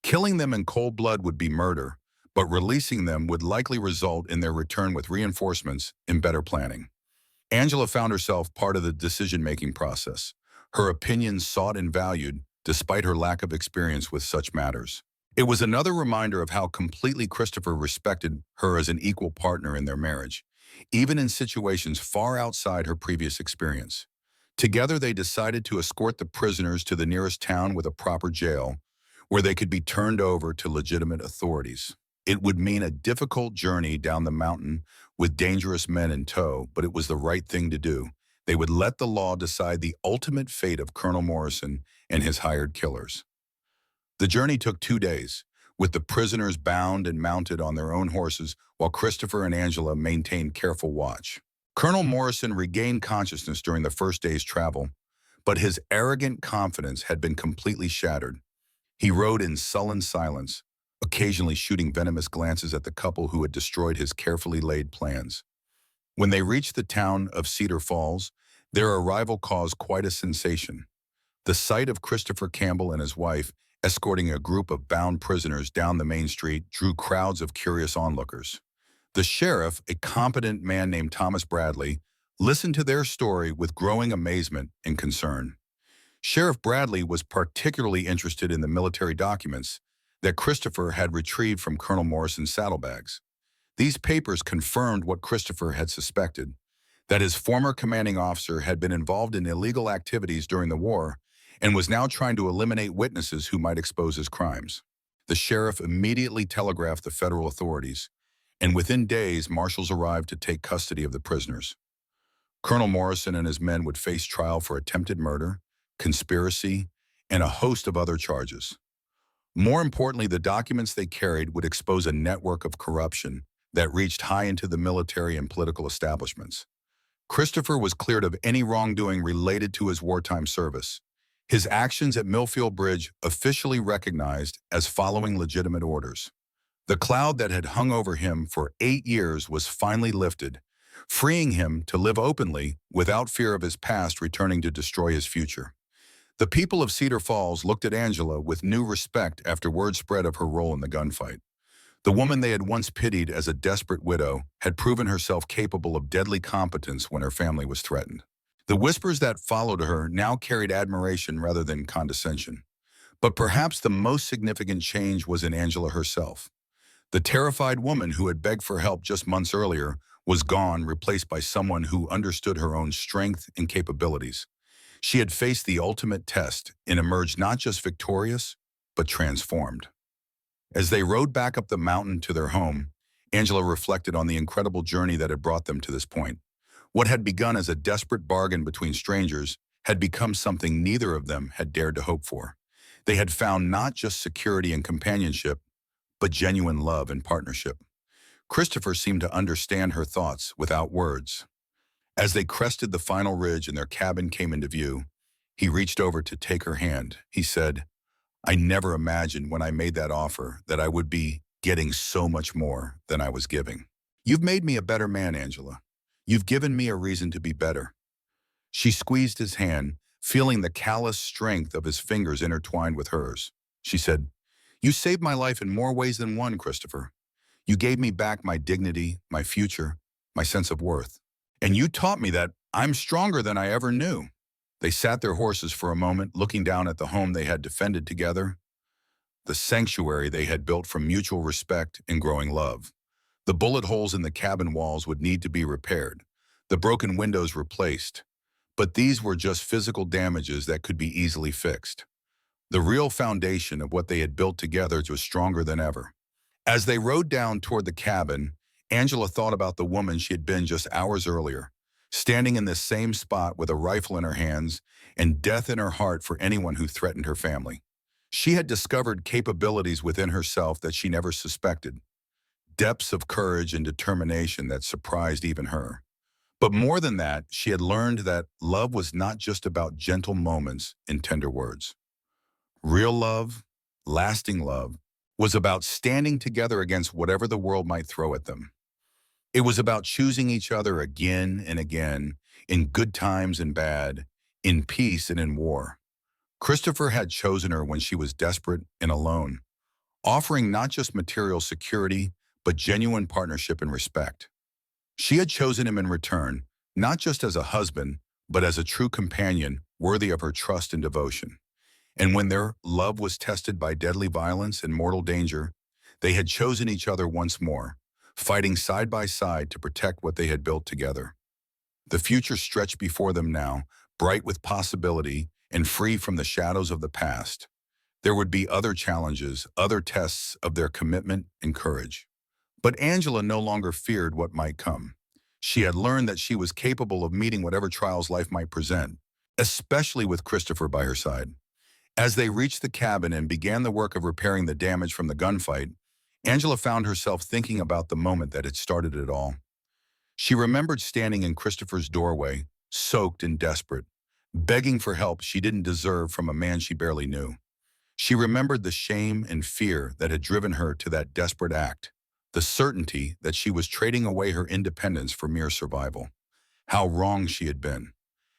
Killing them in cold blood would be murder, but releasing them would likely result in their return with reinforcements and better planning. Angela found herself part of the decision-making process. her opinions sought and valued, despite her lack of experience with such matters. It was another reminder of how completely Christopher respected her as an equal partner in their marriage, even in situations far outside her previous experience. Together, they decided to escort the prisoners to the nearest town with a proper jail, where they could be turned over to legitimate authorities. It would mean a difficult journey down the mountain with dangerous men in tow, but it was the right thing to do. They would let the law decide the ultimate fate of Colonel Morrison and his hired killers. The journey took 2 days, with the prisoners bound and mounted on their own horses while Christopher and Angela maintained careful watch. Colonel Morrison regained consciousness during the first day's travel, but his arrogant confidence had been completely shattered. He rode in sullen silence, occasionally shooting venomous glances at the couple who had destroyed his carefully laid plans. When they reached the town of Cedar Falls, their arrival caused quite a sensation. The sight of Christopher Campbell and his wife escorting a group of bound prisoners down the main street drew crowds of curious onlookers. The sheriff, a competent man named Thomas Bradley, listened to their story with growing amazement and concern. Sheriff Bradley was particularly interested in the military documents that Christopher had retrieved from Colonel Morrison's saddlebags. These papers confirmed what Christopher had suspected, that his former commanding officer had been involved in illegal activities during the war and was now trying to eliminate witnesses who might expose his crimes. The sheriff immediately telegraphed the federal authorities, and within days, marshals arrived to take custody of the prisoners. Colonel Morrison and his men would face trial for attempted murder, conspiracy, and a host of other charges. More importantly, the documents they carried would expose a network of corruption that reached high into the military and political establishments. Christopher was cleared of any wrongdoing related to his wartime service. His actions at Millfield Bridge officially recognized as following legitimate orders. The cloud that had hung over him for 8 years was finally lifted, freeing him to live openly without fear of his past returning to destroy his future. The people of Cedar Falls looked at Angela with new respect after word spread of her role in the gunfight. The woman they had once pitied as a desperate widow had proven herself capable of deadly competence when her family was threatened. The whispers that followed her now carried admiration rather than condescension. But perhaps the most significant change was in Angela herself. The terrified woman who had begged for help just months earlier was gone, replaced by someone who understood her own strength and capabilities. She had faced the ultimate test and emerged not just victorious, but transformed. As they rode back up the mountain to their home, Angela reflected on the incredible journey that had brought them to this point. What had begun as a desperate bargain between strangers had become something neither of them had dared to hope for. They had found not just security and companionship, but genuine love and partnership. Christopher seemed to understand her thoughts without words. As they crested the final ridge and their cabin came into view, he reached over to take her hand. He said, "I never imagined when I made that offer that I would be getting so much more than I was giving. You've made me a better man, Angela. You've given me a reason to be better." She squeezed his hand, feeling the callous strength of his fingers intertwined with hers. She said, "You saved my life in more ways than one, Christopher. You gave me back my dignity, my future, my sense of worth. And you taught me that I'm stronger than I ever knew." They sat their horses for a moment, looking down at the home they had defended together, the sanctuary they had built from mutual respect and growing love. The bullet holes in the cabin walls would need to be repaired, the broken windows replaced, but these were just physical damages that could be easily fixed. The real foundation of what they had built together was stronger than ever. As they rode down toward the cabin, Angela thought about the woman she had been just hours earlier, standing in this same spot with a rifle in her hands and death in her heart for anyone who threatened her family. She had discovered capabilities within herself that she never suspected, depths of courage and determination that surprised even her. But more than that, she had learned that love was not just about gentle moments and tender words. Real love, lasting love, was about standing together against whatever the world might throw at them. It was about choosing each other again and again, in good times and bad, in peace and in war. Christopher had chosen her when she was desperate and alone, offering not just material security, but genuine partnership and respect. She had chosen him in return, not just as a husband, but as a true companion worthy of her trust and devotion. And when their love was tested by deadly violence and mortal danger, they had chosen each other once more, fighting side by side to protect what they had built together. The future stretched before them now, bright with possibility and free from the shadows of the past. There would be other challenges, other tests of their commitment and courage. But Angela no longer feared what might come. She had learned that she was capable of meeting whatever trials life might present, especially with Christopher by her side. As they reached the cabin and began the work of repairing the damage from the gunfight, Angela found herself thinking about the moment that had started it all. She remembered standing in Christopher's doorway, soaked and desperate, begging for help she didn't deserve from a man she barely knew. She remembered the shame and fear that had driven her to that desperate act, the certainty that she was trading away her independence for mere survival. How wrong she had been.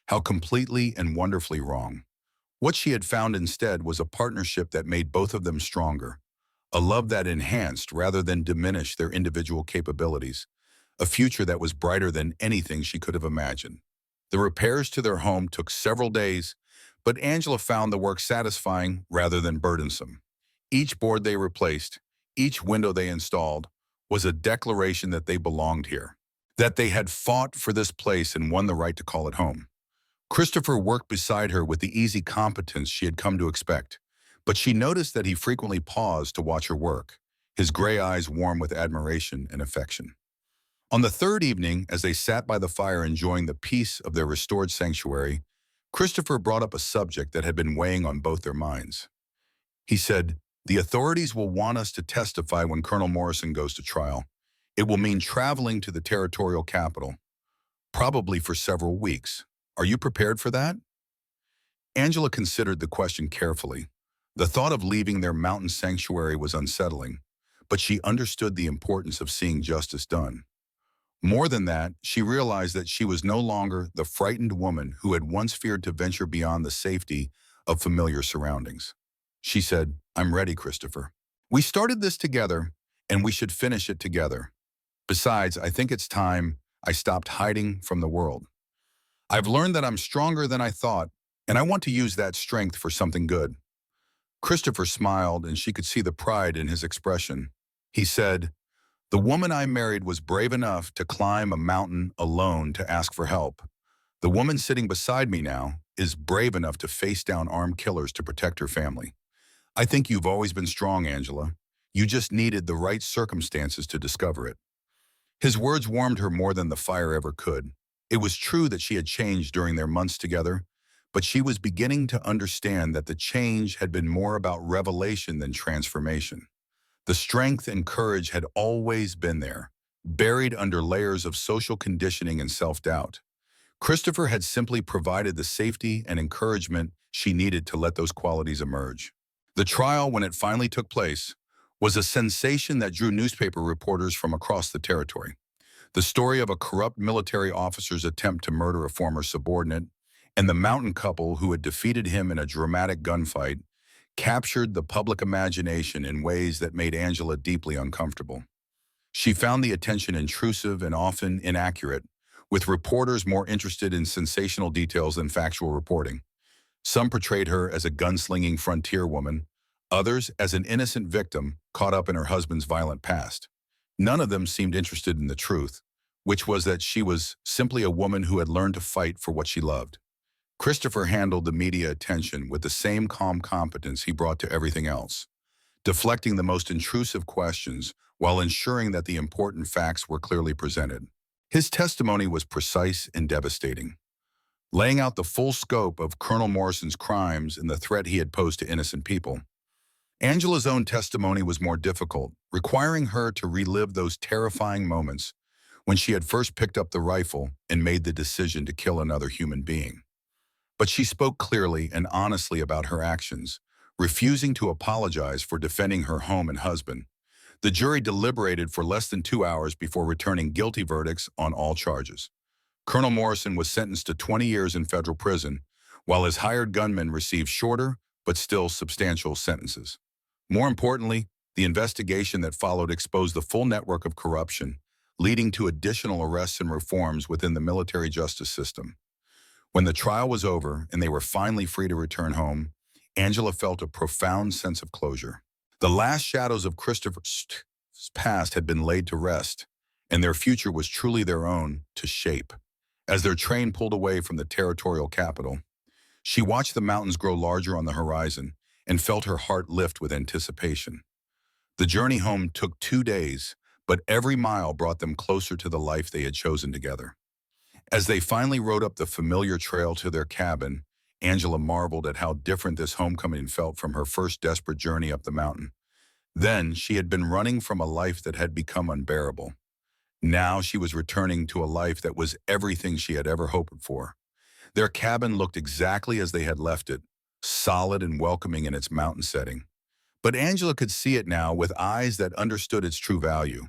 How completely and wonderfully wrong. What she had found instead was a partnership that made both of them stronger, a love that enhanced rather than diminished their individual capabilities, a future that was brighter than anything she could have imagined. The repairs to their home took several days, but Angela found the work satisfying rather than burdensome. Each board they replaced, each window they installed, was a declaration that they belonged here, that they had fought for this place and won the right to call it home. Christopher worked beside her with the easy competence she had come to expect, but she noticed that he frequently paused to watch her work, his gray eyes warm with admiration and affection. On the third evening, as they sat by the fire enjoying the peace of their restored sanctuary, Christopher brought up a subject that had been weighing on both their minds. He said, "The authorities will want us to testify when Colonel Morrison goes to trial. It will mean traveling to the territorial capital, probably for several weeks. Are you prepared for that?" Angela considered the question carefully. The thought of leaving their mountain sanctuary was unsettling, but she understood the importance of seeing justice done. More than that, she realized that she was no longer the frightened woman who had once feared to venture beyond the safety of familiar surroundings. She said, "I'm ready, Christopher. We started this together, and we should finish it together. Besides, I think it's time I stopped hiding from the world. I've learned that I'm stronger than I thought, and I want to use that strength for something good." Christopher smiled, and she could see the pride in his expression. He said, "The woman I married was brave enough to climb a mountain alone to ask for help. The woman sitting beside me now is brave enough to face down armed killers to protect her family. I think you've always been strong, Angela. You just needed the right circumstances to discover it." His words warmed her more than the fire ever could. It was true that she had changed during their months together, but she was beginning to understand that the change had been more about revelation than transformation. The strength and courage had always been there, buried under layers of social conditioning and self-doubt. Christopher had simply provided the safety and encouragement she needed to let those qualities emerge. The trial, when it finally took place, was a sensation that drew newspaper reporters from across the territory. The story of a corrupt military officer's attempt to murder a former subordinate and the mountain couple who had defeated him in a dramatic gunfight captured the public imagination in ways that made Angela deeply uncomfortable. She found the attention intrusive and often inaccurate, with reporters more interested in sensational details than factual reporting. Some portrayed her as a gunslinging frontier woman, others as an innocent victim caught up in her husband's violent past. None of them seemed interested in the truth, which was that she was simply a woman who had learned to fight for what she loved. Christopher handled the media attention with the same calm competence he brought to everything else, deflecting the most intrusive questions while ensuring that the important facts were clearly presented. His testimony was precise and devastating, laying out the full scope of Colonel Morrison's crimes and the threat he had posed to innocent people. Angela's own testimony was more difficult, requiring her to relive those terrifying moments when she had first picked up the rifle and made the decision to kill another human being. But she spoke clearly and honestly about her actions, refusing to apologize for defending her home and husband. The jury deliberated for less than 2 hours before returning guilty verdicts on all charges. Colonel Morrison was sentenced to 20 years in federal prison, while his hired gunmen received shorter but still substantial sentences. More importantly, the investigation that followed exposed the full network of corruption, leading to additional arrests and reforms within the military justice system. When the trial was over and they were finally free to return home, Angela felt a profound sense of closure. The last shadows of Christopher's past had been laid to rest, and their future was truly their own to shape. As their train pulled away from the territorial capital, she watched the mountains grow larger on the horizon and felt her heart lift with anticipation. The journey home took 2 days, but every mile brought them closer to the life they had chosen together. As they finally rode up the familiar trail to their cabin, Angela marveled at how different this homecoming felt from her first desperate journey up the mountain. Then, she had been running from a life that had become unbearable. Now she was returning to a life that was everything she had ever hoped for. Their cabin looked exactly as they had left it, solid and welcoming in its mountain setting. But Angela could see it now with eyes that understood its true value.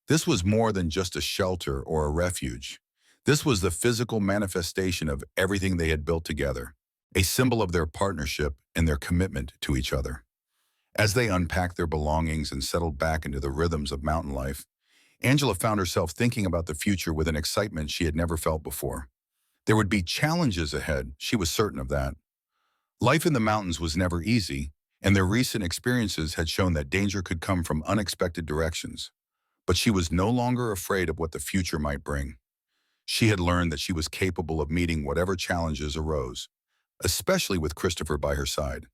This was more than just a shelter or a refuge. This was the physical manifestation of everything they had built together, a symbol of their partnership and their commitment to each other. As they unpacked their belongings and settled back into the rhythms of mountain life, Angela found herself thinking about the future with an excitement she had never felt before. There would be challenges ahead, she was certain of that. Life in the mountains was never easy, and their recent experiences had shown that danger could come from unexpected directions. But she was no longer afraid of what the future might bring. She had learned that she was capable of meeting whatever challenges arose, especially with Christopher by her side.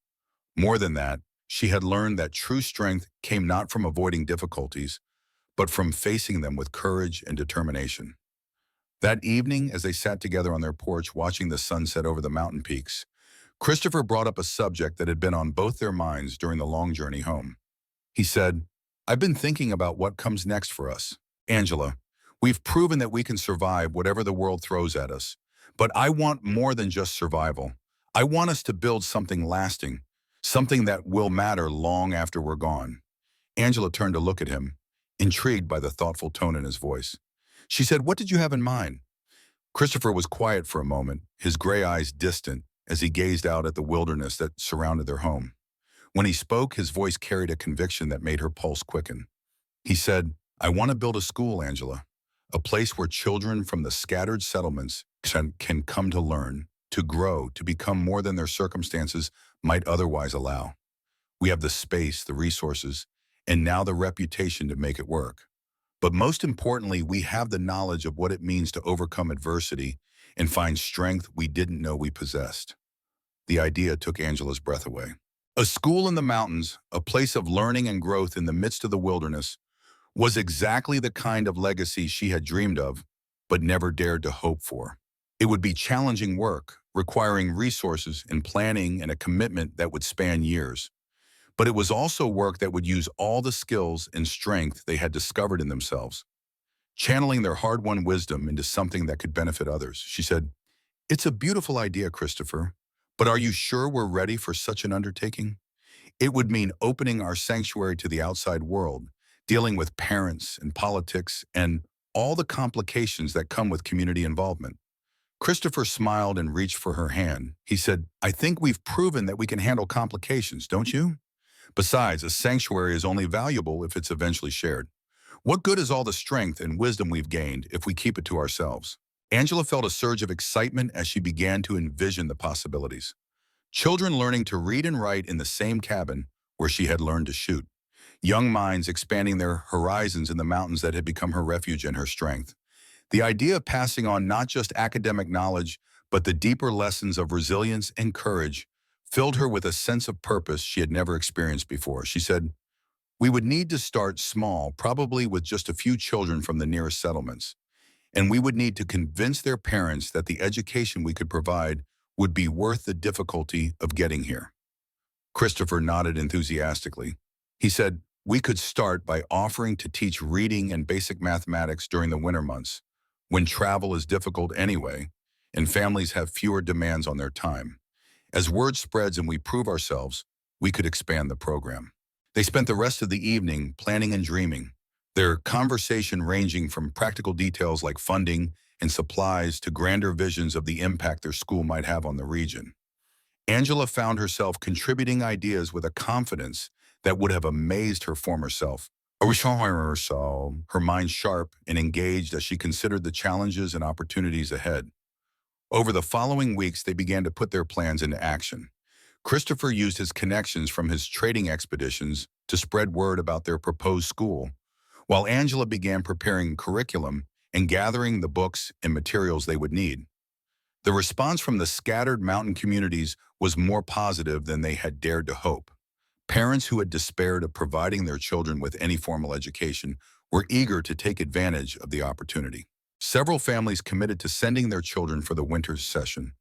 More than that, she had learned that true strength came not from avoiding difficulties, but from facing them with courage and determination. That evening, as they sat together on their porch watching the sunset over the mountain peaks, Christopher brought up a subject that had been on both their minds during the long journey home. He said, "I've been thinking about what comes next for us. Angela, we've proven that we can survive whatever the world throws at us. But I want more than just survival. I want us to build something lasting, something that will matter long after we're gone." Angela turned to look at him, intrigued by the thoughtful tone in his voice. She said, "What did you have in mind?" Christopher was quiet for a moment, his gray eyes distant, as he gazed out at the wilderness that surrounded their home. When he spoke, his voice carried a conviction that made her pulse quicken. He said, "I want to build a school, Angela, a place where children from the scattered settlements can come to learn, to grow, to become more than their circumstances might otherwise allow. We have the space, the resources, and now the reputation to make it work. But most importantly, we have the knowledge of what it means to overcome adversity and find strength we didn't know we possessed." The idea took Angela's breath away. A school in the mountains, a place of learning and growth in the midst of the wilderness, was exactly the kind of legacy she had dreamed of, but never dared to hope for. It would be challenging work, requiring resources and planning and a commitment that would span years. But it was also work that would use all the skills and strength they had discovered in themselves, channeling their hard-won wisdom into something that could benefit others. She said, "It's a beautiful idea, Christopher, but are you sure we're ready for such an undertaking? It would mean opening our sanctuary to the outside world, dealing with parents and politics and all the complications that come with community involvement." Christopher smiled and reached for her hand. He said, "I think we've proven that we can handle complications, don't you? Besides, a sanctuary is only valuable if it's eventually shared. What good is all the strength and wisdom we've gained if we keep it to ourselves?" Angela felt a surge of excitement as she began to envision the possibilities. Children learning to read and write in the same cabin where she had learned to shoot. Young minds expanding their horizons in the mountains that had become her refuge and her strength. The idea of passing on not just academic knowledge, but the deeper lessons of resilience and courage filled her with a sense of purpose she had never experienced before. She said, "We would need to start small, probably with just a few children from the nearest settlements. And we would need to convince their parents that the education we could provide would be worth the difficulty of getting here." Christopher nodded enthusiastically. He said, "We could start by offering to teach reading and basic mathematics during the winter months, when travel is difficult anyway, and families have fewer demands on their time. As word spreads and we prove ourselves, we could expand the program." They spent the rest of the evening planning and dreaming, their conversation ranging from practical details like funding and supplies to grander visions of the impact their school might have on the region. Angela found herself contributing ideas with a confidence that would have amazed her former self. Her mind sharp and engaged as she considered the challenges and opportunities ahead. Over the following weeks, they began to put their plans into action. Christopher used his connections from his trading expeditions to spread word about their proposed school, while Angela began preparing curriculum and gathering the books and materials they would need. The response from the scattered mountain communities was more positive than they had dared to hope. Parents who had despaired of providing their children with any formal education were eager to take advantage of the opportunity. Several families committed to sending their children for the winter session,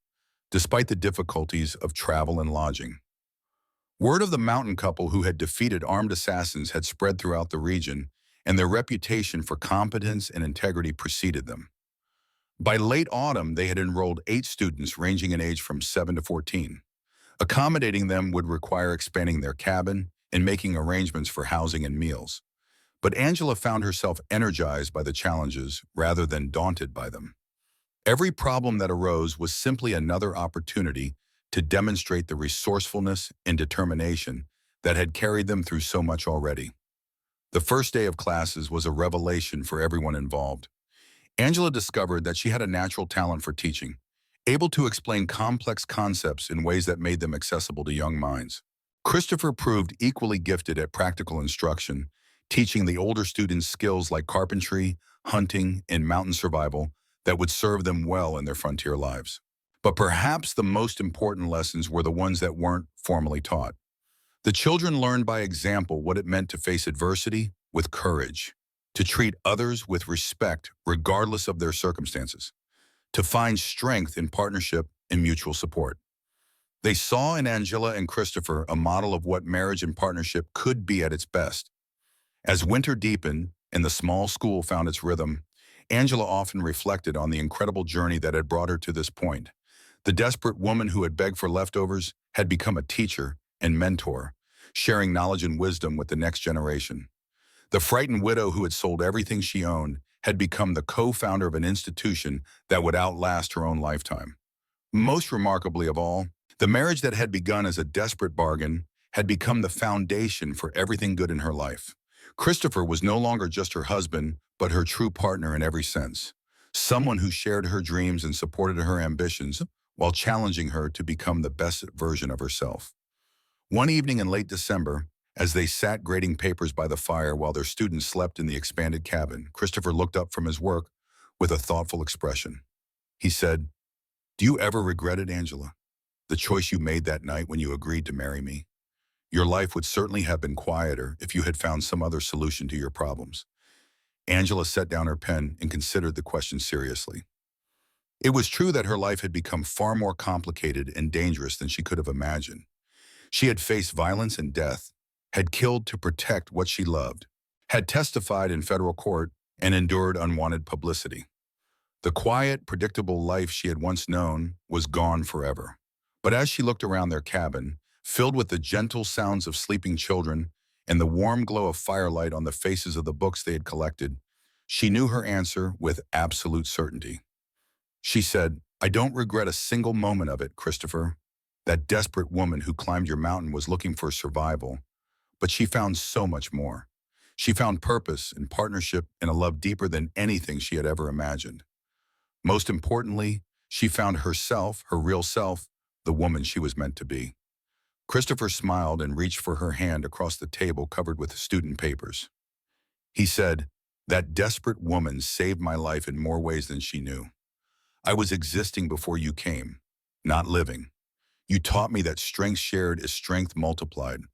despite the difficulties of travel and lodging. Word of the mountain couple who had defeated armed assassins had spread throughout the region, and their reputation for competence and integrity preceded them. By late autumn, they had enrolled 8 students ranging in age from 7 to 14. Accommodating them would require expanding their cabin and making arrangements for housing and meals. But Angela found herself energized by the challenges rather than daunted by them. Every problem that arose was simply another opportunity to demonstrate the resourcefulness and determination that had carried them through so much already. The first day of classes was a revelation for everyone involved. Angela discovered that she had a natural talent for teaching, able to explain complex concepts in ways that made them accessible to young minds. Christopher proved equally gifted at practical instruction, teaching the older students skills like carpentry, hunting, and mountain survival that would serve them well in their frontier lives. But perhaps the most important lessons were the ones that weren't formally taught. The children learned by example what it meant to face adversity with courage, to treat others with respect regardless of their circumstances, to find strength in partnership and mutual support. They saw in Angela and Christopher a model of what marriage and partnership could be at its best. As winter deepened and the small school found its rhythm, Angela often reflected on the incredible journey that had brought her to this point. The desperate woman who had begged for leftovers had become a teacher and mentor, sharing knowledge and wisdom with the next generation. The frightened widow who had sold everything she owned had become the co-founder of an institution that would outlast her own lifetime. Most remarkably of all, the marriage that had begun as a desperate bargain had become the foundation for everything good in her life. Christopher was no longer just her husband, but her true partner in every sense. Someone who shared her dreams and supported her ambitions while challenging her to become the best version of herself. One evening in late December, as they sat grading papers by the fire while their students slept in the expanded cabin, Christopher looked up from his work with a thoughtful expression. He said, "Do you ever regret it, Angela? The choice you made that night when you agreed to marry me? Your life would certainly have been quieter if you had found some other solution to your problems." Angela set down her pen and considered the question seriously. It was true that her life had become far more complicated and dangerous than she could have imagined. She had faced violence and death, had killed to protect what she loved, had testified in federal court, and endured unwanted publicity. The quiet, predictable life she had once known was gone forever. But as she looked around their cabin, filled with the gentle sounds of sleeping children and the warm glow of firelight on the faces of the books they had collected, she knew her answer with absolute certainty. She said, "I don't regret a single moment of it, Christopher. That desperate woman who climbed your mountain was looking for survival, but she found so much more. She found purpose and partnership and a love deeper than anything she had ever imagined. Most importantly, she found herself, her real self, the woman she was meant to be." Christopher smiled and reached for her hand across the table covered with student papers. He said, "That desperate woman saved my life in more ways than she knew. I was existing before you came, not living. You taught me that strength shared is strength multiplied,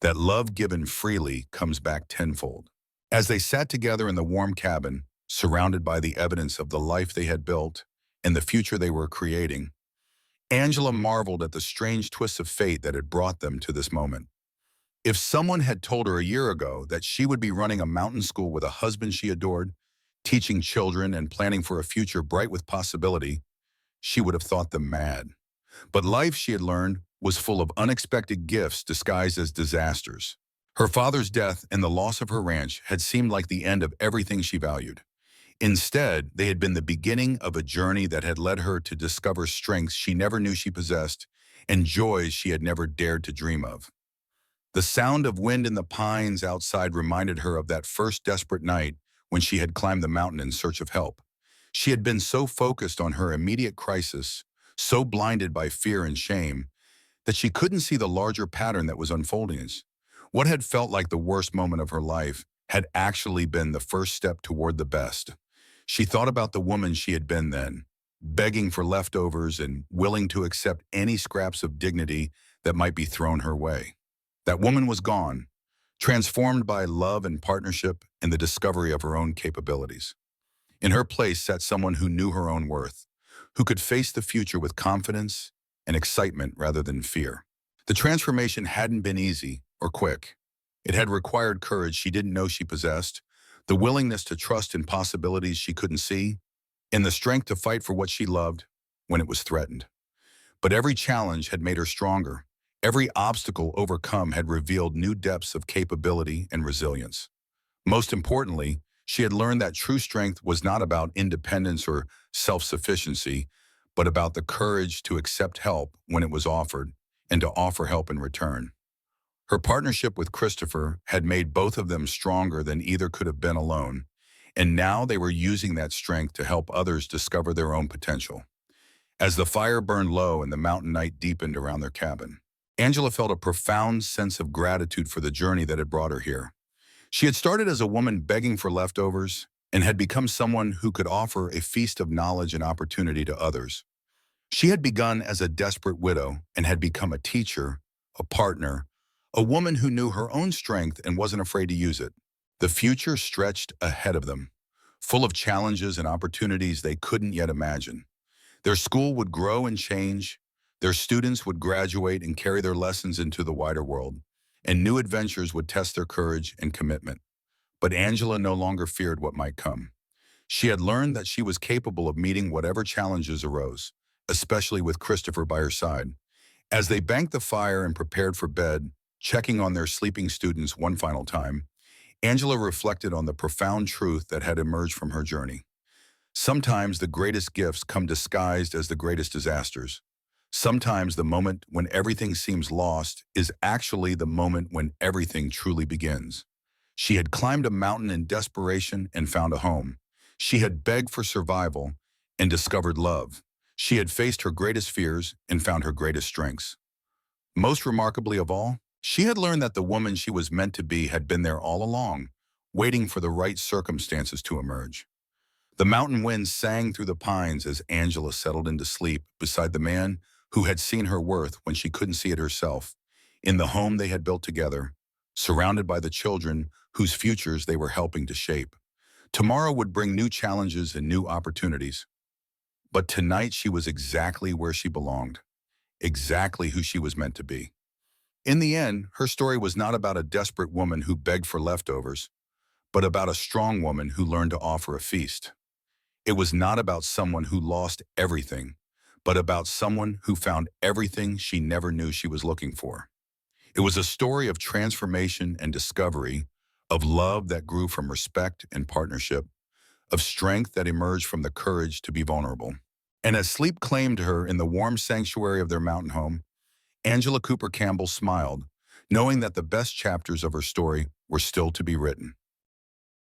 that love given freely comes back tenfold." As they sat together in the warm cabin, surrounded by the evidence of the life they had built and the future they were creating, Angela marveled at the strange twists of fate that had brought them to this moment. If someone had told her a year ago that she would be running a mountain school with a husband she adored, teaching children and planning for a future bright with possibility, she would have thought them mad. But life, she had learned, was full of unexpected gifts disguised as disasters. Her father's death and the loss of her ranch had seemed like the end of everything she valued. Instead, they had been the beginning of a journey that had led her to discover strengths she never knew she possessed and joys she had never dared to dream of. The sound of wind in the pines outside reminded her of that first desperate night when she had climbed the mountain in search of help. She had been so focused on her immediate crisis, so blinded by fear and shame, that she couldn't see the larger pattern that was unfolding. What had felt like the worst moment of her life had actually been the first step toward the best. She thought about the woman she had been then, begging for leftovers and willing to accept any scraps of dignity that might be thrown her way. That woman was gone, transformed by love and partnership and the discovery of her own capabilities. In her place sat someone who knew her own worth, who could face the future with confidence and excitement rather than fear. The transformation hadn't been easy or quick. It had required courage she didn't know she possessed, the willingness to trust in possibilities she couldn't see, and the strength to fight for what she loved when it was threatened. But every challenge had made her stronger. Every obstacle overcome had revealed new depths of capability and resilience. Most importantly, she had learned that true strength was not about independence or self-sufficiency, but about the courage to accept help when it was offered and to offer help in return. Her partnership with Christopher had made both of them stronger than either could have been alone, and now they were using that strength to help others discover their own potential. As the fire burned low and the mountain night deepened around their cabin, Angela felt a profound sense of gratitude for the journey that had brought her here. She had started as a woman begging for leftovers and had become someone who could offer a feast of knowledge and opportunity to others. She had begun as a desperate widow and had become a teacher, a partner, a woman who knew her own strength and wasn't afraid to use it. The future stretched ahead of them, full of challenges and opportunities they couldn't yet imagine. Their school would grow and change, their students would graduate and carry their lessons into the wider world, and new adventures would test their courage and commitment. But Angela no longer feared what might come. She had learned that she was capable of meeting whatever challenges arose, especially with Christopher by her side. As they banked the fire and prepared for bed, checking on their sleeping students one final time, Angela reflected on the profound truth that had emerged from her journey. Sometimes the greatest gifts come disguised as the greatest disasters. Sometimes the moment when everything seems lost is actually the moment when everything truly begins. She had climbed a mountain in desperation and found a home. She had begged for survival and discovered love. She had faced her greatest fears and found her greatest strengths. Most remarkably of all, she had learned that the woman she was meant to be had been there all along, waiting for the right circumstances to emerge. The mountain winds sang through the pines as Angela settled into sleep beside the man who had seen her worth when she couldn't see it herself, in the home they had built together, surrounded by the children whose futures they were helping to shape. Tomorrow would bring new challenges and new opportunities. But tonight she was exactly where she belonged, exactly who she was meant to be. In the end, her story was not about a desperate woman who begged for leftovers, but about a strong woman who learned to offer a feast. It was not about someone who lost everything, but about someone who found everything she never knew she was looking for. It was a story of transformation and discovery, of love that grew from respect and partnership, of strength that emerged from the courage to be vulnerable. And as sleep claimed her in the warm sanctuary of their mountain home, Angela Cooper Campbell smiled, knowing that the best chapters of her story were still to be written.